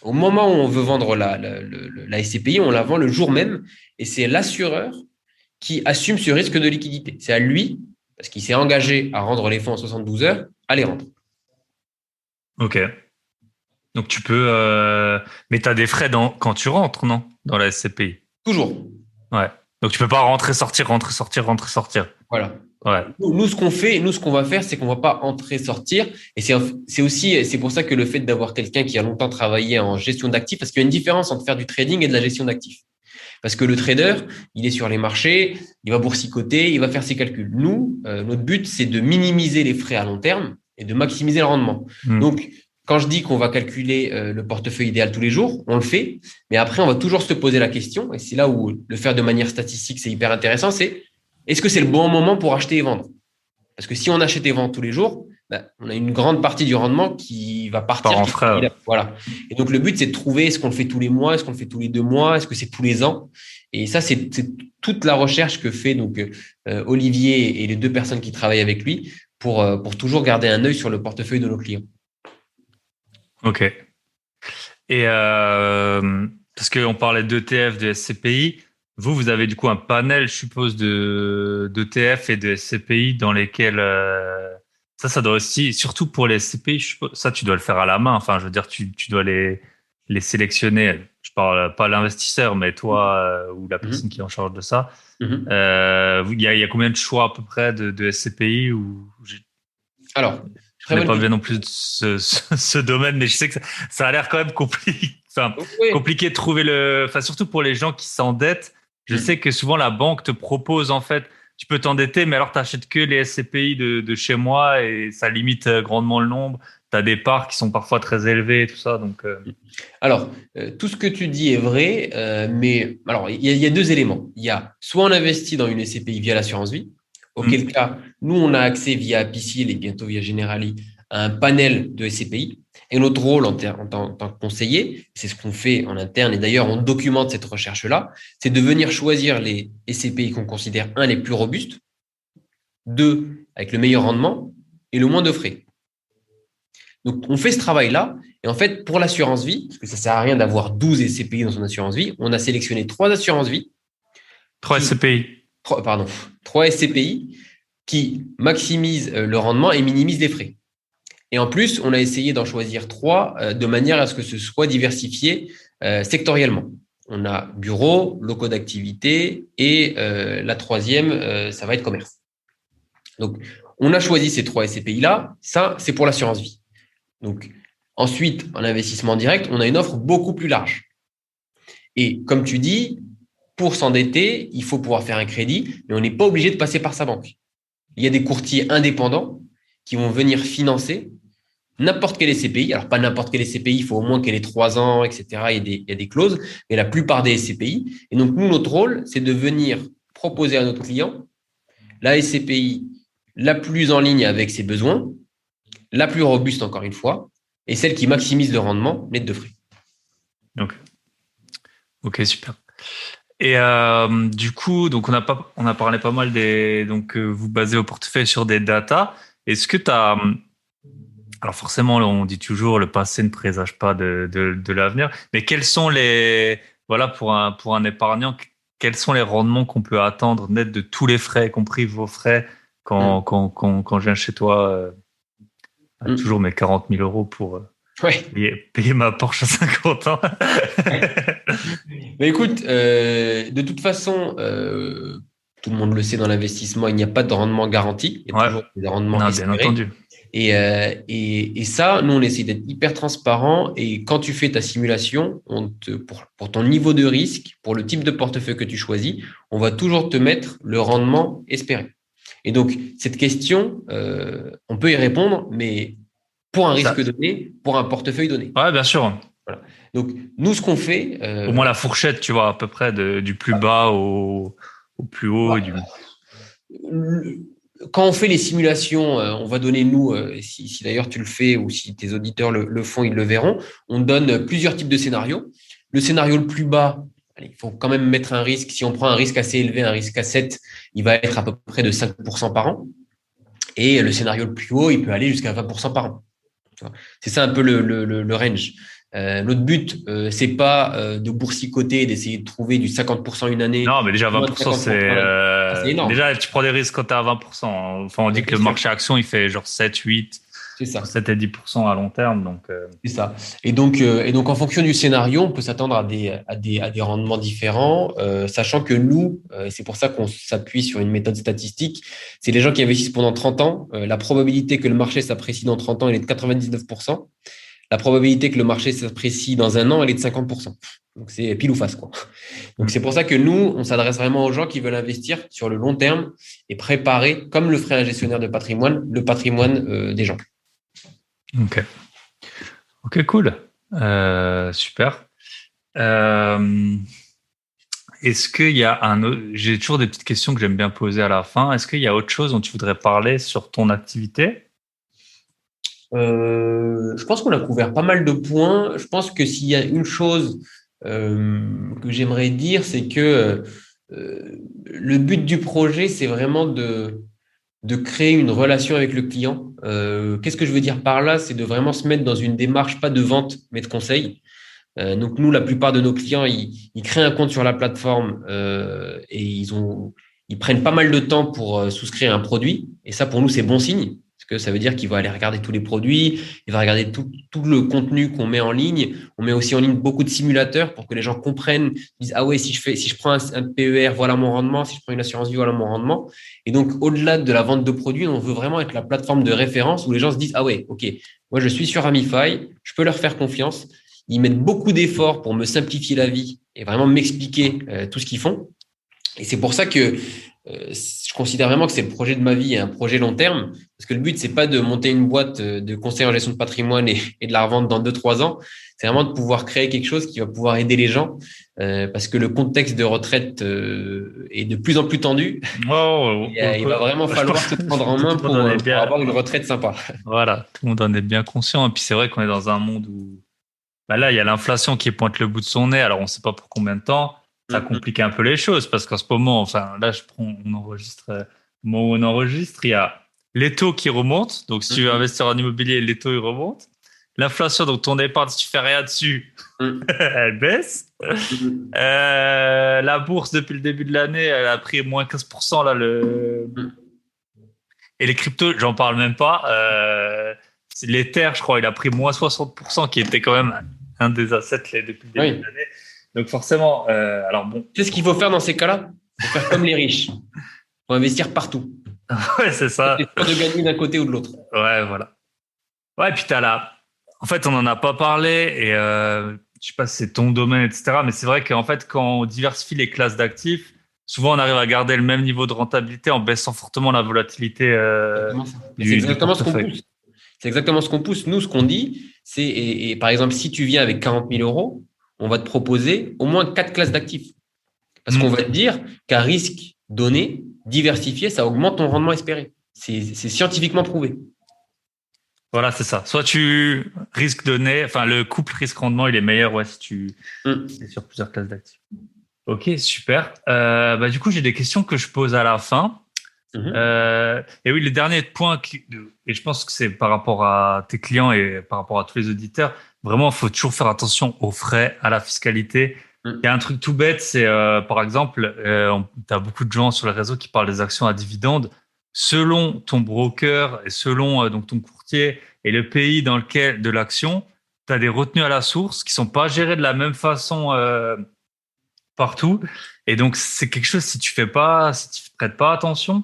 [SPEAKER 2] Au moment où on veut vendre la SCPI, on la vend le jour même, et c'est l'assureur qui assume ce risque de liquidité. C'est à lui, parce qu'il s'est engagé à rendre les fonds en 72 heures, à les rendre.
[SPEAKER 1] Ok. Donc tu peux, mais tu as des frais quand tu rentres, non? Dans la SCPI.
[SPEAKER 2] Toujours.
[SPEAKER 1] Ouais. Donc tu peux pas rentrer, sortir, rentrer, sortir, rentrer, sortir.
[SPEAKER 2] Voilà.
[SPEAKER 1] Ouais.
[SPEAKER 2] Nous, ce qu'on va faire, c'est qu'on va pas entrer, sortir. Et c'est pour ça que le fait d'avoir quelqu'un qui a longtemps travaillé en gestion d'actifs, parce qu'il y a une différence entre faire du trading et de la gestion d'actifs. Parce que le trader, il est sur les marchés, il va boursicoter, il va faire ses calculs. Nous, notre but, c'est de minimiser les frais à long terme. et de maximiser le rendement. Donc, quand je dis qu'on va calculer le portefeuille idéal tous les jours, on le fait, mais après, on va toujours se poser la question, et c'est là où le faire de manière statistique, c'est hyper intéressant, c'est est-ce que c'est le bon moment pour acheter et vendre? Parce que si on achète et vend tous les jours, on a une grande partie du rendement qui va partir.
[SPEAKER 1] En frais.
[SPEAKER 2] Voilà. Et donc, le but, c'est de trouver est-ce qu'on le fait tous les mois, est-ce qu'on le fait tous les 2 mois, est-ce que c'est tous les ans? Et ça, c'est toute la recherche que fait donc Olivier et les 2 personnes qui travaillent avec lui pour toujours garder un œil sur le portefeuille de nos clients.
[SPEAKER 1] Ok. Et parce qu'on parlait d'ETF, de SCPI, vous avez du coup un panel, je suppose, d'ETF et de SCPI dans lesquels ça doit aussi, surtout pour les SCPI, je suppose, ça tu dois le faire à la main. Enfin, je veux dire, tu dois les sélectionner. Je parle pas l'investisseur, mais toi ou la personne qui est en charge de ça. Il y a combien de choix à peu près de SCPI ou
[SPEAKER 2] Alors,
[SPEAKER 1] je connais pas bien non plus ce domaine, mais je sais que ça a l'air quand même compliqué. Enfin, compliqué de trouver surtout pour les gens qui s'endettent. Je sais que souvent la banque te propose, en fait, tu peux t'endetter, mais alors tu n'achètes que les SCPI de chez moi et ça limite grandement le nombre. Tu as des parts qui sont parfois très élevées et tout ça. Donc,
[SPEAKER 2] Alors, tout ce que tu dis est vrai, mais alors il y a 2 éléments. Il y a soit on investit dans une SCPI via l'assurance vie, auquel cas, nous, on a accès via Apicil et bientôt via Generali à un panel de SCPI. Et notre rôle en tant que conseiller, c'est ce qu'on fait en interne, et d'ailleurs, on documente cette recherche-là, c'est de venir choisir les SCPI qu'on considère, les plus robustes, 2, avec le meilleur rendement et le moins de frais. Donc, on fait ce travail-là. Et en fait, pour l'assurance vie, parce que ça ne sert à rien d'avoir 12 SCPI dans son assurance vie, on a sélectionné 3 assurances vie.
[SPEAKER 1] 3 SCPI.
[SPEAKER 2] 3 SCPI qui maximisent le rendement et minimisent les frais. Et en plus, on a essayé d'en choisir 3 de manière à ce que ce soit diversifié sectoriellement. On a bureau, locaux d'activité et la 3e, ça va être commerce. Donc, on a choisi ces 3 SCPI-là. Ça, c'est pour l'assurance vie. Donc, ensuite, en investissement direct, on a une offre beaucoup plus large. Et comme tu dis, pour s'endetter, il faut pouvoir faire un crédit, mais on n'est pas obligé de passer par sa banque. Il y a des courtiers indépendants qui vont venir financer n'importe quel SCPI. Alors, pas n'importe quel SCPI, il faut au moins qu'elle ait 3 ans, etc. Il y a des clauses, mais la plupart des SCPI. Et donc, nous, notre rôle, c'est de venir proposer à notre client la SCPI la plus en ligne avec ses besoins, la plus robuste, encore une fois, et celle qui maximise le rendement, net de frais.
[SPEAKER 1] Ok, super. Et du coup, donc on a parlé pas mal vous basez au portefeuille sur des data. Est-ce que tu as alors forcément, on dit toujours le passé ne présage pas de l'avenir, mais quels sont pour un épargnant, quels sont les rendements qu'on peut attendre net de tous les frais, y compris vos frais, quand je viens chez toi, toujours mes 40 000 euros pour payer ma Porsche à 50 ans.
[SPEAKER 2] Mais écoute, de toute façon, tout le monde le sait dans l'investissement, il n'y a pas de rendement garanti. Il y a toujours des rendements espérés.
[SPEAKER 1] Bien entendu.
[SPEAKER 2] Et ça, nous, on essaie d'être hyper transparent. Et quand tu fais ta simulation, pour ton niveau de risque, pour le type de portefeuille que tu choisis, on va toujours te mettre le rendement espéré. Et donc, cette question, on peut y répondre, mais pour un risque donné, pour un portefeuille donné.
[SPEAKER 1] Ouais, bien sûr.
[SPEAKER 2] Voilà. Donc, nous, ce qu'on fait…
[SPEAKER 1] au moins la fourchette, tu vois, à peu près du plus bas au plus haut.
[SPEAKER 2] Quand on fait les simulations, on va donner, nous, si d'ailleurs tu le fais ou si tes auditeurs le font, ils le verront, on donne plusieurs types de scénarios. Le scénario le plus bas, il faut quand même mettre un risque. Si on prend un risque assez élevé, un risque à 7, il va être à peu près de 5% par an. Et le scénario le plus haut, il peut aller jusqu'à 20% par an. C'est ça un peu le range. Notre but, c'est pas de boursicoter, d'essayer de trouver du 50% une année.
[SPEAKER 1] Non, mais déjà 20%, c'est
[SPEAKER 2] énorme.
[SPEAKER 1] Déjà, tu prends des risques quand tu es à 20%. Enfin, on dit que le marché action, il fait genre 7, 8,
[SPEAKER 2] c'est ça.
[SPEAKER 1] 7 et 10% à long terme. Donc,
[SPEAKER 2] c'est ça. Et donc, en fonction du scénario, on peut s'attendre à des rendements différents, sachant que nous, c'est pour ça qu'on s'appuie sur une méthode statistique. C'est les gens qui investissent pendant 30 ans. La probabilité que le marché s'apprécie dans 30 ans, elle est de 99%. La probabilité que le marché s'apprécie dans 1 an, elle est de 50%. Donc, c'est pile ou face, quoi. Donc, c'est pour ça que nous, on s'adresse vraiment aux gens qui veulent investir sur le long terme et préparer, comme le ferait un gestionnaire de patrimoine, le patrimoine des gens.
[SPEAKER 1] Ok. Ok, cool. Super. Euh, Est-ce qu'il y a j'ai toujours des petites questions que j'aime bien poser à la fin. Est-ce qu'il y a autre chose dont tu voudrais parler sur ton activité?
[SPEAKER 2] Je pense qu'on a couvert pas mal de points. Je pense que s'il y a une chose que j'aimerais dire, c'est que le but du projet, c'est vraiment de créer une relation avec le client. Qu'est-ce que je veux dire par là? C'est de vraiment se mettre dans une démarche, pas de vente, mais de conseil. Donc nous, la plupart de nos clients, ils créent un compte sur la plateforme et ils prennent pas mal de temps pour souscrire un produit. Et ça, pour nous, c'est bon signe. Parce que ça veut dire qu'il va aller regarder tous les produits, il va regarder tout le contenu qu'on met en ligne. On met aussi en ligne beaucoup de simulateurs pour que les gens comprennent, disent, ah ouais, si je prends un PER, voilà mon rendement, si je prends une assurance vie, voilà mon rendement. Et donc, au-delà de la vente de produits, on veut vraiment être la plateforme de référence où les gens se disent, ah ouais, OK, moi je suis sur Amify, je peux leur faire confiance. Ils mettent beaucoup d'efforts pour me simplifier la vie et vraiment m'expliquer tout ce qu'ils font. Et c'est pour ça que je considère vraiment que c'est le projet de ma vie et un projet long terme. Parce que le but, c'est pas de monter une boîte de conseil en gestion de patrimoine et de la revendre dans 2, 3 ans. C'est vraiment de pouvoir créer quelque chose qui va pouvoir aider les gens. Parce que le contexte de retraite est de plus en plus tendu.
[SPEAKER 1] Oh,
[SPEAKER 2] Il va vraiment falloir se prendre en main pour avoir une retraite sympa.
[SPEAKER 1] Voilà, tout le monde en est bien conscient. Et puis c'est vrai qu'on est dans un monde où bah là, il y a l'inflation qui pointe le bout de son nez. Alors on ne sait pas pour combien de temps. Ça complique un peu les choses parce qu'en ce moment, enfin là, on enregistre, au moment où on enregistre, il y a les taux qui remontent. Donc si tu veux investir en immobilier, les taux ils remontent. L'inflation, donc ton épargne, si tu fais rien dessus, elle baisse. La bourse, depuis le début de l'année, elle a pris moins 15% là, et les cryptos, j'en parle même pas. L'Ether, je crois, il a pris moins 60%, qui était quand même un des assets depuis le début de l'année. Donc forcément, alors bon.
[SPEAKER 2] Tu sais ce qu'il faut faire dans ces cas-là? Il faut faire comme les riches. Il faut investir partout.
[SPEAKER 1] Ouais, c'est ça.
[SPEAKER 2] C'est pas de gagner d'un côté ou de l'autre.
[SPEAKER 1] Ouais, voilà. Ouais, puis t'as là. En fait, on n'en a pas parlé et je sais pas si c'est ton domaine, etc. Mais c'est vrai qu'en fait, quand on diversifie les classes d'actifs, souvent on arrive à garder le même niveau de rentabilité en baissant fortement la volatilité
[SPEAKER 2] c'est exactement ce qu'on pousse. C'est exactement ce qu'on pousse. Nous, ce qu'on dit, c'est, et par exemple, si tu viens avec 40 000 euros, on va te proposer au moins 4 classes d'actifs. Parce qu'on va te dire qu'à risque donné, diversifié, ça augmente ton rendement espéré. C'est scientifiquement prouvé.
[SPEAKER 1] Voilà, c'est ça. Soit tu risques donné, enfin le couple risque-rendement, il est meilleur si tu es sur plusieurs classes d'actifs. Ok, super. Bah, du coup, j'ai des questions que je pose à la fin. Et oui, le dernier point, et je pense que c'est par rapport à tes clients et par rapport à tous les auditeurs, vraiment, il faut toujours faire attention aux frais, à la fiscalité. Il y a un truc tout bête, c'est par exemple, tu as beaucoup de gens sur les réseaux qui parlent des actions à dividendes. Selon ton broker et selon donc ton courtier et le pays dans lequel de l'action, tu as des retenues à la source qui sont pas gérées de la même façon partout. Et donc, c'est quelque chose, si tu prêtes pas attention,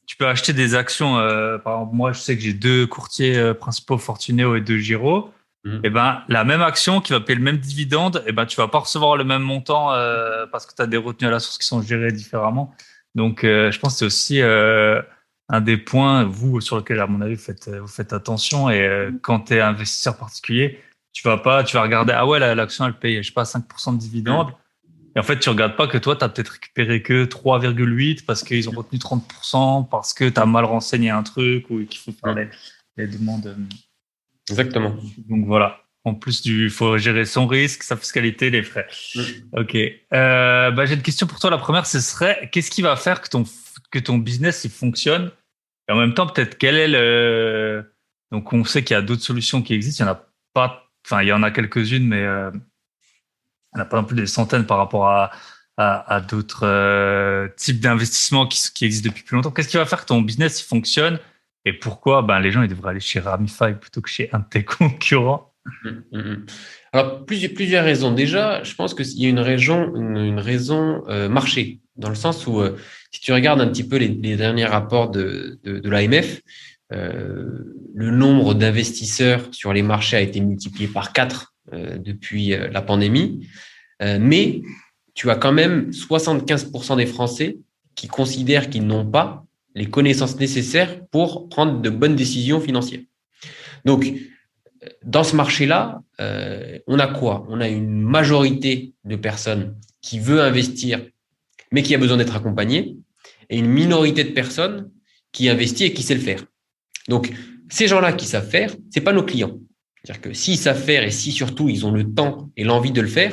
[SPEAKER 1] tu peux acheter des actions. Par exemple, moi, je sais que j'ai 2 courtiers principaux, Fortuneo et 2 Giro. Et ben, la même action qui va payer le même dividende, et ben, tu vas pas recevoir le même montant parce que tu as des retenues à la source qui sont gérées différemment. Donc, je pense que c'est aussi un des points, vous, sur lequel, à mon avis, vous faites attention. Et quand tu es investisseur particulier, tu vas regarder, ah ouais, l'action, elle paye, je sais pas, 5% de dividende. Et en fait, tu regardes pas que toi, tu as peut-être récupéré que 3,8 parce qu'ils ont retenu 30%, parce que tu as mal renseigné un truc ou qu'il faut faire les demandes.
[SPEAKER 2] Exactement.
[SPEAKER 1] Donc voilà. En plus il faut gérer son risque, sa fiscalité, les frais. Ok. Bah, j'ai une question pour toi. La première, ce serait, qu'est-ce qui va faire que ton business il fonctionne? Et en même temps, peut-être quel est donc on sait qu'il y a d'autres solutions qui existent. Il y en a pas, enfin, il y en a quelques-unes, mais il n'y en a pas non plus des centaines par rapport à d'autres types d'investissements qui existent depuis plus longtemps. Qu'est-ce qui va faire que ton business il fonctionne et pourquoi les gens ils devraient aller chez Ramify plutôt que chez un de tes concurrents?
[SPEAKER 2] Alors, plusieurs raisons. Déjà, je pense qu'il y a une raison marché, dans le sens où si tu regardes un petit peu les derniers rapports de l'AMF, le nombre d'investisseurs sur les marchés a été multiplié par 4 depuis la pandémie, mais tu as quand même 75% des Français qui considèrent qu'ils n'ont pas les connaissances nécessaires pour prendre de bonnes décisions financières. Donc, dans ce marché-là, on a quoi? On a une majorité de personnes qui veut investir, mais qui a besoin d'être accompagnée, et une minorité de personnes qui investit et qui sait le faire. Donc, ces gens-là qui savent faire, c'est pas nos clients. C'est-à-dire que s'ils savent faire et si surtout ils ont le temps et l'envie de le faire,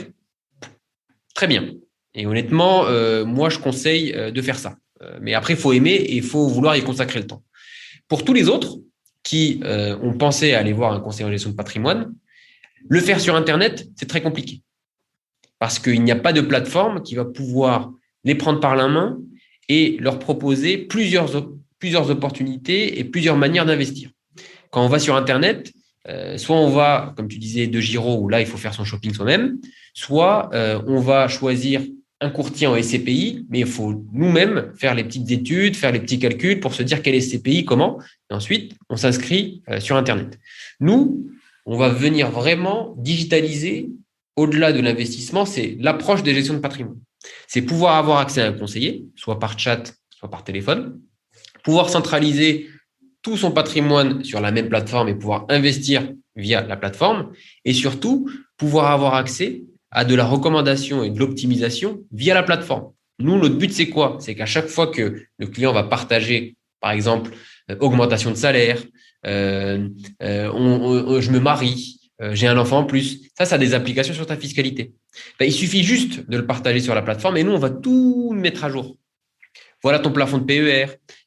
[SPEAKER 2] très bien. Et honnêtement, moi, je conseille de faire ça. Mais après, il faut aimer et il faut vouloir y consacrer le temps. Pour tous les autres qui ont pensé à aller voir un conseiller en gestion de patrimoine, le faire sur Internet, c'est très compliqué. Parce qu'il n'y a pas de plateforme qui va pouvoir les prendre par la main et leur proposer plusieurs opportunités et plusieurs manières d'investir. Quand on va sur Internet, soit on va, comme tu disais, de Giro, où là, il faut faire son shopping soi-même, soit on va choisir un courtier en SCPI, mais il faut nous-mêmes faire les petites études, faire les petits calculs pour se dire quel est SCPI, comment, et ensuite, on s'inscrit sur Internet. Nous, on va venir vraiment digitaliser au-delà de l'investissement, c'est l'approche des gestions de patrimoine. C'est pouvoir avoir accès à un conseiller, soit par chat, soit par téléphone, pouvoir centraliser tout son patrimoine sur la même plateforme et pouvoir investir via la plateforme, et surtout pouvoir avoir accès à de la recommandation et de l'optimisation via la plateforme. Nous, notre but, c'est quoi? C'est qu'à chaque fois que le client va partager, par exemple, augmentation de salaire, je me marie, j'ai un enfant en plus, ça a des applications sur ta fiscalité. Il suffit juste de le partager sur la plateforme et nous, on va tout mettre à jour. Voilà ton plafond de PER,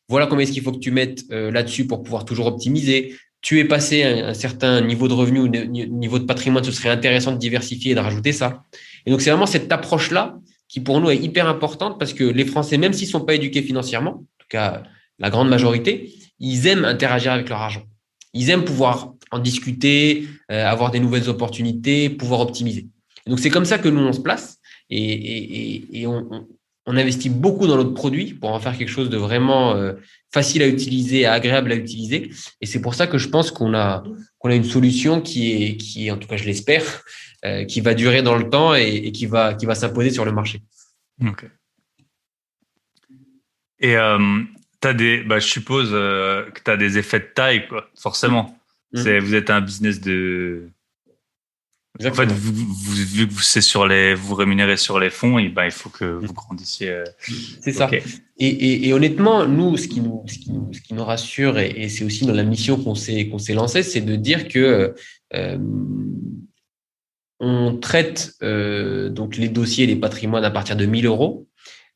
[SPEAKER 2] voilà combien est-ce qu'il faut que tu mettes là-dessus pour pouvoir toujours optimiser. Tu es passé à un certain niveau de revenu ou niveau de patrimoine, ce serait intéressant de diversifier et de rajouter ça. Et donc, c'est vraiment cette approche-là qui, pour nous, est hyper importante parce que les Français, même s'ils ne sont pas éduqués financièrement, en tout cas la grande majorité, ils aiment interagir avec leur argent. Ils aiment pouvoir en discuter, avoir des nouvelles opportunités, pouvoir optimiser. Et donc, c'est comme ça que nous, on se place et on investit beaucoup dans notre produit pour en faire quelque chose de vraiment facile à utiliser, agréable à utiliser. Et c'est pour ça que je pense qu'on a une solution qui est, en tout cas, je l'espère, qui va durer dans le temps et qui va s'imposer sur le marché.
[SPEAKER 1] Ok. Et je suppose que tu as des effets de taille, quoi, forcément. Vous êtes un business de... Exactement. En fait, vu que c'est vous rémunérez sur les fonds, et il faut que vous grandissiez.
[SPEAKER 2] C'est ça. Et honnêtement, nous, ce qui nous rassure, et c'est aussi dans la mission qu'on s'est lancé, c'est de dire que on traite donc les dossiers, les patrimoines à partir de 1 000 euros,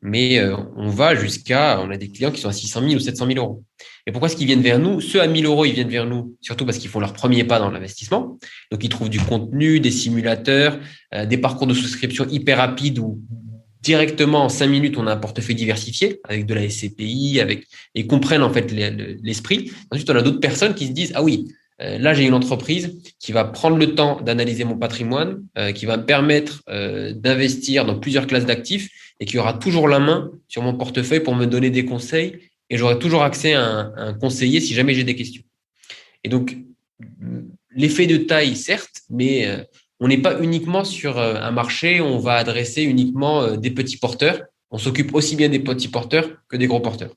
[SPEAKER 2] mais on a des clients qui sont à 600 000 ou 700 000 euros. Et pourquoi est-ce qu'ils viennent vers nous? Ceux à 1 000 euros, ils viennent vers nous surtout parce qu'ils font leur premier pas dans l'investissement. Donc, ils trouvent du contenu, des simulateurs, des parcours de souscription hyper rapides où directement en 5 minutes, on a un portefeuille diversifié avec de la SCPI, et comprennent en fait l'esprit. Ensuite, on a d'autres personnes qui se disent « Ah oui, là, j'ai une entreprise qui va prendre le temps d'analyser mon patrimoine, qui va me permettre d'investir dans plusieurs classes d'actifs et qui aura toujours la main sur mon portefeuille pour me donner des conseils et j'aurai toujours accès à un conseiller si jamais j'ai des questions. » Et donc, l'effet de taille, certes, mais on n'est pas uniquement sur un marché où on va adresser uniquement des petits porteurs. On s'occupe aussi bien des petits porteurs que des gros porteurs.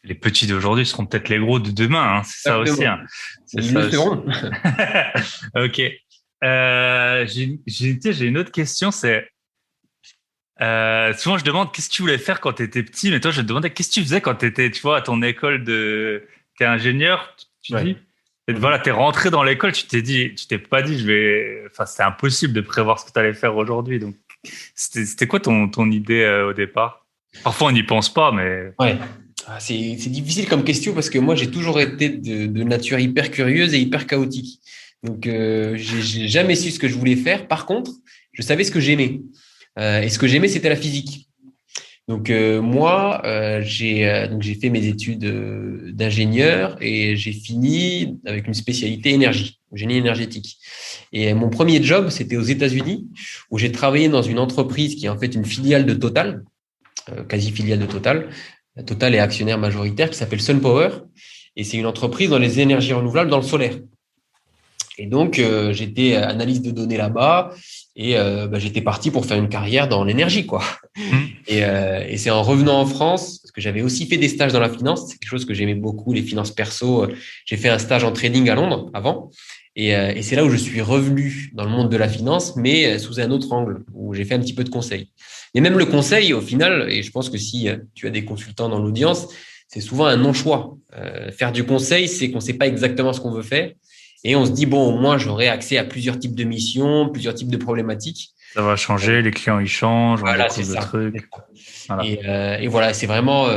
[SPEAKER 1] Les petits d'aujourd'hui seront peut-être les gros de demain, hein. C'est exactement. Ça aussi. Hein.
[SPEAKER 2] C'est ça aussi.
[SPEAKER 1] Ok. J'ai une autre question, c'est souvent je demande qu'est-ce que tu voulais faire quand tu étais petit, mais toi je te demandais qu'est-ce que tu faisais quand tu étais, tu vois, à ton école t'es ingénieur, tu dis, et voilà, t'es rentré dans l'école, tu t'es pas dit c'est impossible de prévoir ce que tu allais faire aujourd'hui. Donc c'était quoi ton idée au départ? Parfois on n'y pense pas, mais
[SPEAKER 2] ouais. C'est difficile comme question parce que moi, j'ai toujours été de nature hyper curieuse et hyper chaotique. Donc, j'ai jamais su ce que je voulais faire. Par contre, je savais ce que j'aimais. Et ce que j'aimais, c'était la physique. Donc, moi, j'ai fait mes études d'ingénieur et j'ai fini avec une spécialité énergie, génie énergétique. Et mon premier job, c'était aux États-Unis où j'ai travaillé dans une entreprise qui est en fait une filiale de Total, quasi filiale de Total. Total est actionnaire majoritaire qui s'appelle SunPower et c'est une entreprise dans les énergies renouvelables dans le solaire. Et donc, j'étais analyste de données là-bas Et j'étais parti pour faire une carrière dans l'énergie, quoi.
[SPEAKER 1] Hmm.
[SPEAKER 2] Et c'est en revenant en France, parce que j'avais aussi fait des stages dans la finance, c'est quelque chose que j'aimais beaucoup, les finances perso. J'ai fait un stage en trading à Londres avant. Et c'est là où je suis revenu dans le monde de la finance, mais sous un autre angle, où j'ai fait un petit peu de conseil. Et même le conseil, au final, et je pense que si tu as des consultants dans l'audience, c'est souvent un non-choix. Faire du conseil, c'est qu'on ne sait pas exactement ce qu'on veut faire. Et on se dit, bon, au moins, j'aurai accès à plusieurs types de missions, plusieurs types de problématiques.
[SPEAKER 1] Ça va changer, les clients ils changent, on
[SPEAKER 2] Voilà, c'est
[SPEAKER 1] découvre le
[SPEAKER 2] ça.
[SPEAKER 1] truc. Voilà.
[SPEAKER 2] Et voilà, c'est vraiment,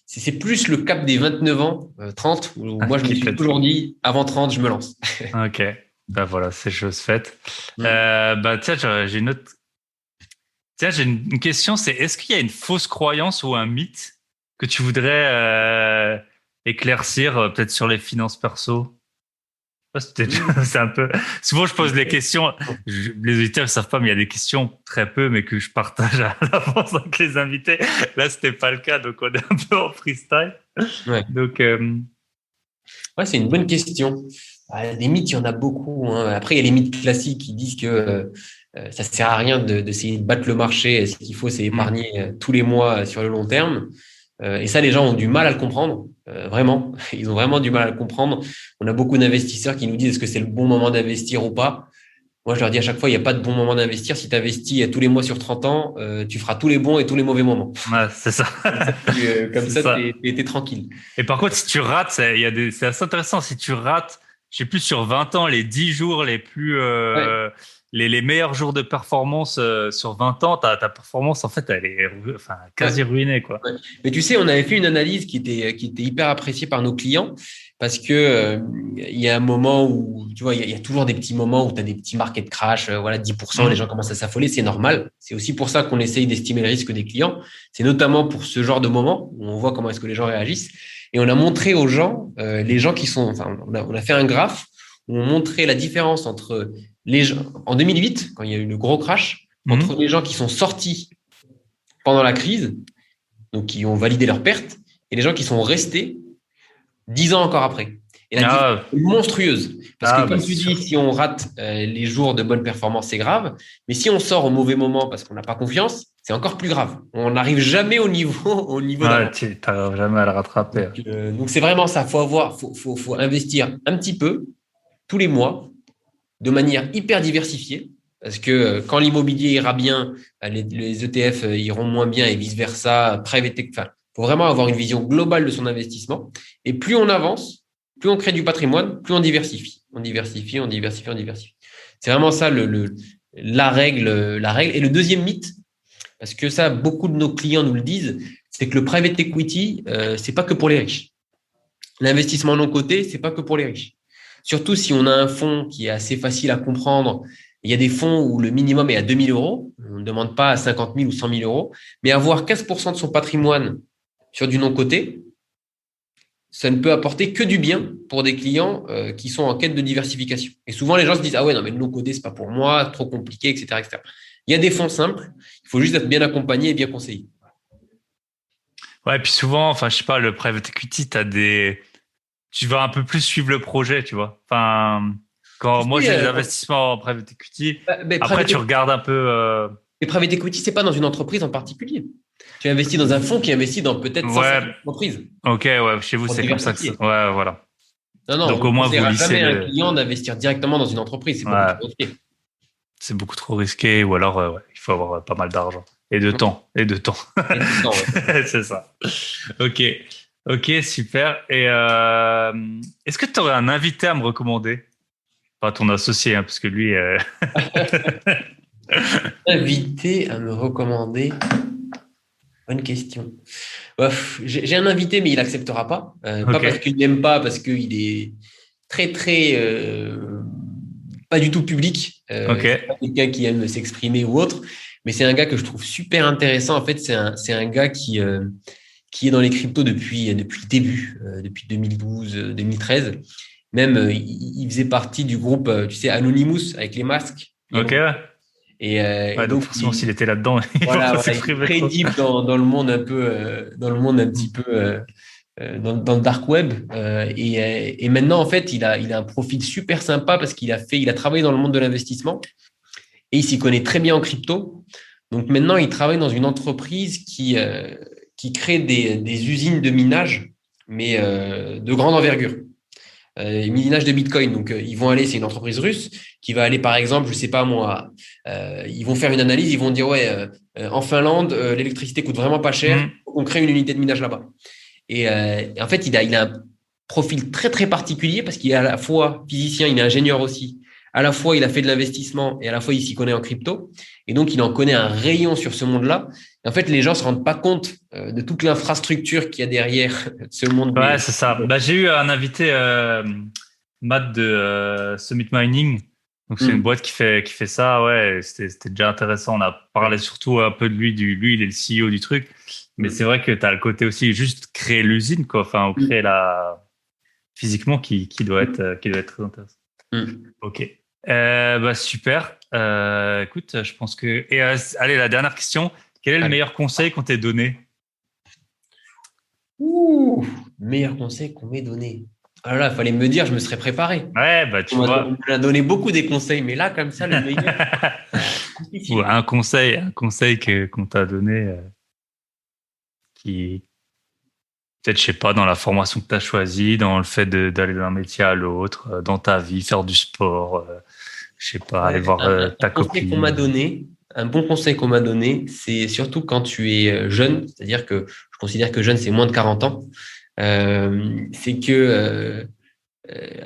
[SPEAKER 2] c'est plus le cap des 29 ans, 30, où moi, je me
[SPEAKER 1] Qui
[SPEAKER 2] suis
[SPEAKER 1] peut
[SPEAKER 2] toujours dit, avant 30, je me lance.
[SPEAKER 1] Ok. Bah voilà, c'est chose faite.
[SPEAKER 2] Mm.
[SPEAKER 1] Bah tiens, j'ai une autre. Tiens, j'ai une question, c'est est-ce qu'il y a une fausse croyance ou un mythe que tu voudrais éclaircir peut-être sur les finances perso? C'est un peu. Souvent, je pose les questions. Les auditeurs ne savent pas, mais il y a des questions très peu, mais que je partage à l'avance avec les invités. Là, c'était pas le cas, donc on est un peu en freestyle.
[SPEAKER 2] Ouais.
[SPEAKER 1] Donc,
[SPEAKER 2] Ouais, c'est une bonne question. Des mythes, il y en a beaucoup, hein. Après, il y a les mythes classiques qui disent que ça sert à rien d'essayer de battre le marché. Ce qu'il faut, c'est épargner tous les mois sur le long terme. Et ça, les gens ont du mal à le comprendre, vraiment. Ils ont vraiment du mal à le comprendre. On a beaucoup d'investisseurs qui nous disent est-ce que c'est le bon moment d'investir ou pas. Moi, je leur dis à chaque fois, il n'y a pas de bon moment d'investir. Si tu investis tous les mois sur 30 ans, tu feras tous les bons et tous les mauvais moments.
[SPEAKER 1] ouais, c'est ça.
[SPEAKER 2] Comme
[SPEAKER 1] C'est
[SPEAKER 2] ça,
[SPEAKER 1] ça.
[SPEAKER 2] t'es tranquille.
[SPEAKER 1] Et par contre, si tu rates, c'est assez intéressant. Si tu rates, je sais plus, sur 20 ans, les 10 jours les plus,
[SPEAKER 2] Ouais.
[SPEAKER 1] les meilleurs jours de performance sur 20 ans, ta performance, en fait, elle est enfin, quasi
[SPEAKER 2] Ouais.
[SPEAKER 1] ruinée, quoi.
[SPEAKER 2] Ouais. Mais tu sais, on avait fait une analyse qui était hyper appréciée par nos clients parce que il y a un moment où, tu vois, il y a toujours des petits moments où tu as des petits market crash, voilà, 10%, les
[SPEAKER 1] Hmm.
[SPEAKER 2] gens commencent à s'affoler, c'est normal. C'est aussi pour ça qu'on essaye d'estimer le risque des clients. C'est notamment pour ce genre de moment où on voit comment est-ce que les gens réagissent. Et on a montré aux gens, les gens qui sont, enfin, on a fait un graphe où on montrait la différence entre les gens, en 2008, quand il y a eu le gros crash, entre
[SPEAKER 1] Hmm.
[SPEAKER 2] les gens qui sont sortis pendant la crise donc qui ont validé leur perte, et les gens qui sont restés 10 ans encore après. Et la différence
[SPEAKER 1] Ah,
[SPEAKER 2] est monstrueuse. Parce que
[SPEAKER 1] bah,
[SPEAKER 2] comme
[SPEAKER 1] c'est
[SPEAKER 2] tu dis,
[SPEAKER 1] sûr.
[SPEAKER 2] si on rate les jours de bonne performance, c'est grave. Mais si on sort au mauvais moment parce qu'on n'a pas confiance, c'est encore plus grave. On n'arrive jamais au niveau, au niveau
[SPEAKER 1] Ouais,
[SPEAKER 2] d'avant.
[SPEAKER 1] tu n'arrives jamais à le rattraper.
[SPEAKER 2] Donc c'est vraiment ça. Faut investir un petit peu tous les mois de manière hyper diversifiée. Parce que quand l'immobilier ira bien, les ETF iront moins bien et vice-versa. Enfin, faut vraiment avoir une vision globale de son investissement. Et plus on avance, plus on crée du patrimoine, plus on diversifie. On diversifie, on diversifie, on diversifie. C'est vraiment ça la règle, la règle. Et le deuxième mythe, parce que ça, beaucoup de nos clients nous le disent, c'est que le private equity, c'est pas que pour les riches. L'investissement non coté, c'est pas que pour les riches. Surtout si on a un fonds qui est assez facile à comprendre. Il y a des fonds où le minimum est à 2 000 euros. On ne demande pas à 50 000 ou 100 000 euros. Mais avoir 15% de son patrimoine sur du non coté, ça ne peut apporter que du bien pour des clients qui sont en quête de diversification. Et souvent, les gens se disent, ah ouais, non, mais le non coté, c'est pas pour moi, trop compliqué, etc., etc. Il y a des fonds simples. Il faut juste être bien accompagné et bien conseillé.
[SPEAKER 1] Ouais, puis souvent, enfin, je sais pas, le private equity, tu vas un peu plus suivre le projet, tu vois. Enfin,
[SPEAKER 2] Tu
[SPEAKER 1] quand moi
[SPEAKER 2] sais,
[SPEAKER 1] j'ai des investissements en private equity, après
[SPEAKER 2] private
[SPEAKER 1] tu regardes un peu.
[SPEAKER 2] Et private equity, c'est pas dans une entreprise en particulier. Tu investis dans un fonds qui investit dans peut-être 150
[SPEAKER 1] Ouais,
[SPEAKER 2] entreprises
[SPEAKER 1] ok, ouais, chez vous
[SPEAKER 2] pour
[SPEAKER 1] c'est comme ça que ça.
[SPEAKER 2] diversifier.
[SPEAKER 1] Ouais, voilà.
[SPEAKER 2] Non, non,
[SPEAKER 1] Donc
[SPEAKER 2] on
[SPEAKER 1] au
[SPEAKER 2] ne
[SPEAKER 1] moins vous
[SPEAKER 2] conseillera
[SPEAKER 1] lissez
[SPEAKER 2] jamais à un
[SPEAKER 1] le.
[SPEAKER 2] client d'investir directement dans une entreprise. C'est beaucoup
[SPEAKER 1] Ouais,
[SPEAKER 2] trop risqué.
[SPEAKER 1] c'est beaucoup trop risqué, ou alors ouais, il faut avoir pas mal d'argent et de temps et de temps.
[SPEAKER 2] Et de temps, ouais.
[SPEAKER 1] C'est ça. Ok, ok, super. Et est-ce que tu aurais un invité à me recommander? Pas ton associé, hein, parce que lui.
[SPEAKER 2] Invité à me recommander. Bonne question. J'ai un invité, mais il acceptera pas. Pas parce
[SPEAKER 1] Ok,
[SPEAKER 2] qu'il n'aime pas, parce qu'il est très, très pas du tout public.
[SPEAKER 1] ok,
[SPEAKER 2] C'est pas quelqu'un qui aime s'exprimer ou autre, mais c'est un gars que je trouve super intéressant. En fait, c'est un gars qui est dans les cryptos depuis le début, depuis 2012, 2013. Même, il faisait partie du groupe, tu sais, Anonymous avec les masques. Il y a
[SPEAKER 1] ok.
[SPEAKER 2] longtemps.
[SPEAKER 1] Ouais,
[SPEAKER 2] Et
[SPEAKER 1] ouais, donc
[SPEAKER 2] donc,
[SPEAKER 1] forcément s'il était là-dedans, il faut
[SPEAKER 2] voilà,
[SPEAKER 1] pas
[SPEAKER 2] voilà, il est
[SPEAKER 1] s'exprimer
[SPEAKER 2] très
[SPEAKER 1] trop.
[SPEAKER 2] deep dans le monde un peu, dans le monde un petit
[SPEAKER 1] Hmm.
[SPEAKER 2] peu, dans le dark web. Et maintenant, en fait, il a un profil super sympa parce il a travaillé dans le monde de l'investissement. et il s'y connaît très bien en crypto. Donc maintenant, il travaille dans une entreprise qui crée des usines de minage, mais de grande envergure. Minage de Bitcoin. Donc, ils vont aller, c'est une entreprise russe qui va aller, par exemple, je sais pas moi, ils vont faire une analyse, ils vont dire, ouais, en Finlande, l'électricité coûte vraiment pas cher, on crée une unité de minage là-bas. Et en fait, il a un profil très, très particulier parce qu'il est à la fois physicien, il est ingénieur aussi. À la fois, il a fait de l'investissement et à la fois, il s'y connaît en crypto. Et donc, il en connaît un rayon sur ce monde-là. Et en fait, les gens se rendent pas compte de toute l'infrastructure qu'il y a derrière ce monde.
[SPEAKER 1] Ouais, c'est ça. Bah, j'ai eu un invité, Matt de Summit Mining. Donc, c'est une boîte qui fait ça. Ouais, c'était déjà intéressant. On a parlé surtout un peu de lui. Lui, il est le CEO du truc. Mais c'est vrai que tu as le côté aussi juste créer l'usine, quoi. Enfin, ou créer physiquement qui doit être très intéressant. Ok. Bah, super. Écoute, je pense que, allez, la dernière question. Quel est le meilleur conseil qu'on t'ait donné?
[SPEAKER 2] Meilleur conseil qu'on m'ait donné. Alors là, il fallait me dire, je me serais préparé.
[SPEAKER 1] Ouais, bah, tu vois.
[SPEAKER 2] On m'a donné beaucoup des conseils, mais là, comme ça, le meilleur.
[SPEAKER 1] Ou un conseil qu'on t'a donné, qui, peut-être, je sais pas, dans la formation que tu as choisie, dans le fait d'aller d'un métier à l'autre, dans ta vie, faire du sport, je sais pas, aller voir ta copine.
[SPEAKER 2] Un bon conseil qu'on m'a donné, c'est surtout quand tu es jeune, c'est-à-dire que je considère que jeune, c'est moins de 40 ans, c'est que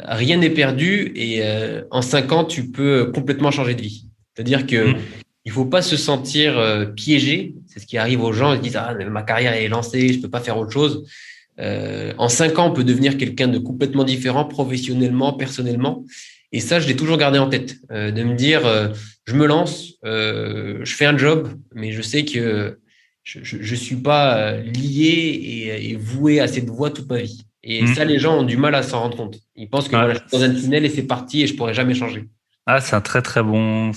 [SPEAKER 2] rien n'est perdu et en 5 ans, tu peux complètement changer de vie. C'est-à-dire que il faut pas se sentir piégé. C'est ce qui arrive aux gens. Ils se disent, ah, ma carrière est lancée, je peux pas faire autre chose. En 5 ans, on peut devenir quelqu'un de complètement différent, professionnellement, personnellement. Et ça, je l'ai toujours gardé en tête, de me dire, je me lance, je fais un job, mais je sais que je suis pas lié et voué à cette voie toute ma vie. Et ça, les gens ont du mal à s'en rendre compte. Ils pensent que voilà, je suis dans un tunnel et c'est parti et je pourrai jamais changer.
[SPEAKER 1] Ah, c'est un très très bon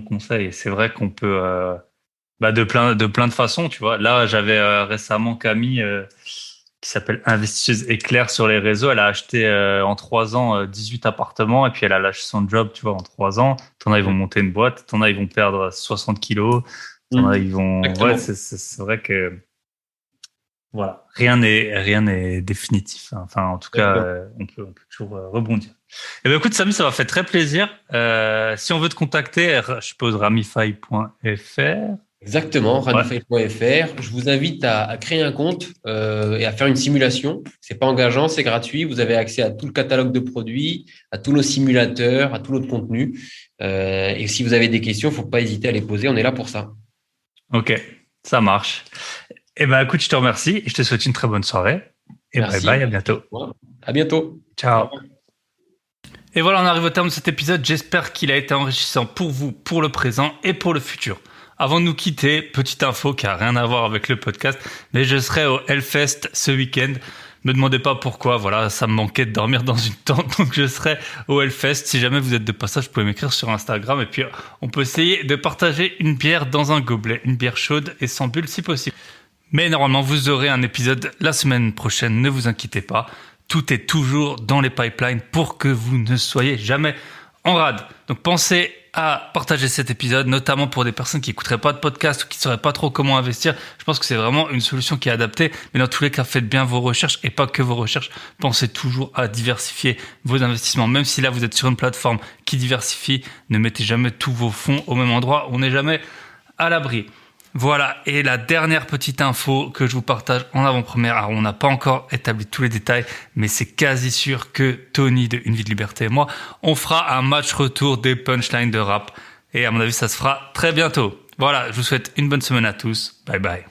[SPEAKER 1] conseil. Et c'est vrai qu'on peut, de plein de façons, tu vois. Là, j'avais récemment Camille, qui s'appelle Investisseuse Éclair sur les réseaux. Elle a acheté en 3 ans 18 appartements et puis elle a lâché son job, tu vois, en 3 ans. T'en as, ils vont monter une boîte. T'en as, ils vont perdre 60 kilos. T'en as, ils vont. Ouais, c'est vrai que voilà, rien n'est définitif. Enfin, en tout cas, on peut toujours rebondir. Eh ben, écoute, Samy, ça m'a fait très plaisir. Si on veut te contacter, je suppose ramify.fr.
[SPEAKER 2] Exactement, ramify.fr. Je vous invite à créer un compte et à faire une simulation. C'est pas engageant, c'est gratuit. Vous avez accès à tout le catalogue de produits, à tous nos simulateurs, à tout notre contenu. Et si vous avez des questions, faut pas hésiter à les poser. On est là pour ça.
[SPEAKER 1] Ok, ça marche. Eh ben, écoute, je te remercie et je te souhaite une très bonne soirée. Et
[SPEAKER 2] merci.
[SPEAKER 1] Bye bye, à bientôt.
[SPEAKER 2] À bientôt.
[SPEAKER 1] Ciao. Et voilà, on arrive au terme de cet épisode. J'espère qu'il a été enrichissant pour vous, pour le présent et pour le futur. Avant de nous quitter, petite info qui a rien à voir avec le podcast, mais je serai au Hellfest ce week-end. Me demandez pas pourquoi, voilà, ça me manquait de dormir dans une tente, donc je serai au Hellfest. Si jamais vous êtes de passage, vous pouvez m'écrire sur Instagram et puis on peut essayer de partager une bière dans un gobelet, une bière chaude et sans bulle si possible. Mais normalement, vous aurez un épisode la semaine prochaine, ne vous inquiétez pas. Tout est toujours dans les pipelines pour que vous ne soyez jamais en rade. Donc pensez à partager cet épisode, notamment pour des personnes qui écouteraient pas de podcast ou qui sauraient pas trop comment investir. Je pense que c'est vraiment une solution qui est adaptée. Mais dans tous les cas, faites bien vos recherches et pas que vos recherches. Pensez toujours à diversifier vos investissements. Même si là, vous êtes sur une plateforme qui diversifie, ne mettez jamais tous vos fonds au même endroit. On n'est jamais à l'abri. Voilà, et la dernière petite info que je vous partage en avant-première, alors on n'a pas encore établi tous les détails, mais c'est quasi sûr que Tony de Une vie de liberté et moi, on fera un match retour des punchlines de rap, et à mon avis ça se fera très bientôt. Voilà, je vous souhaite une bonne semaine à tous, bye bye.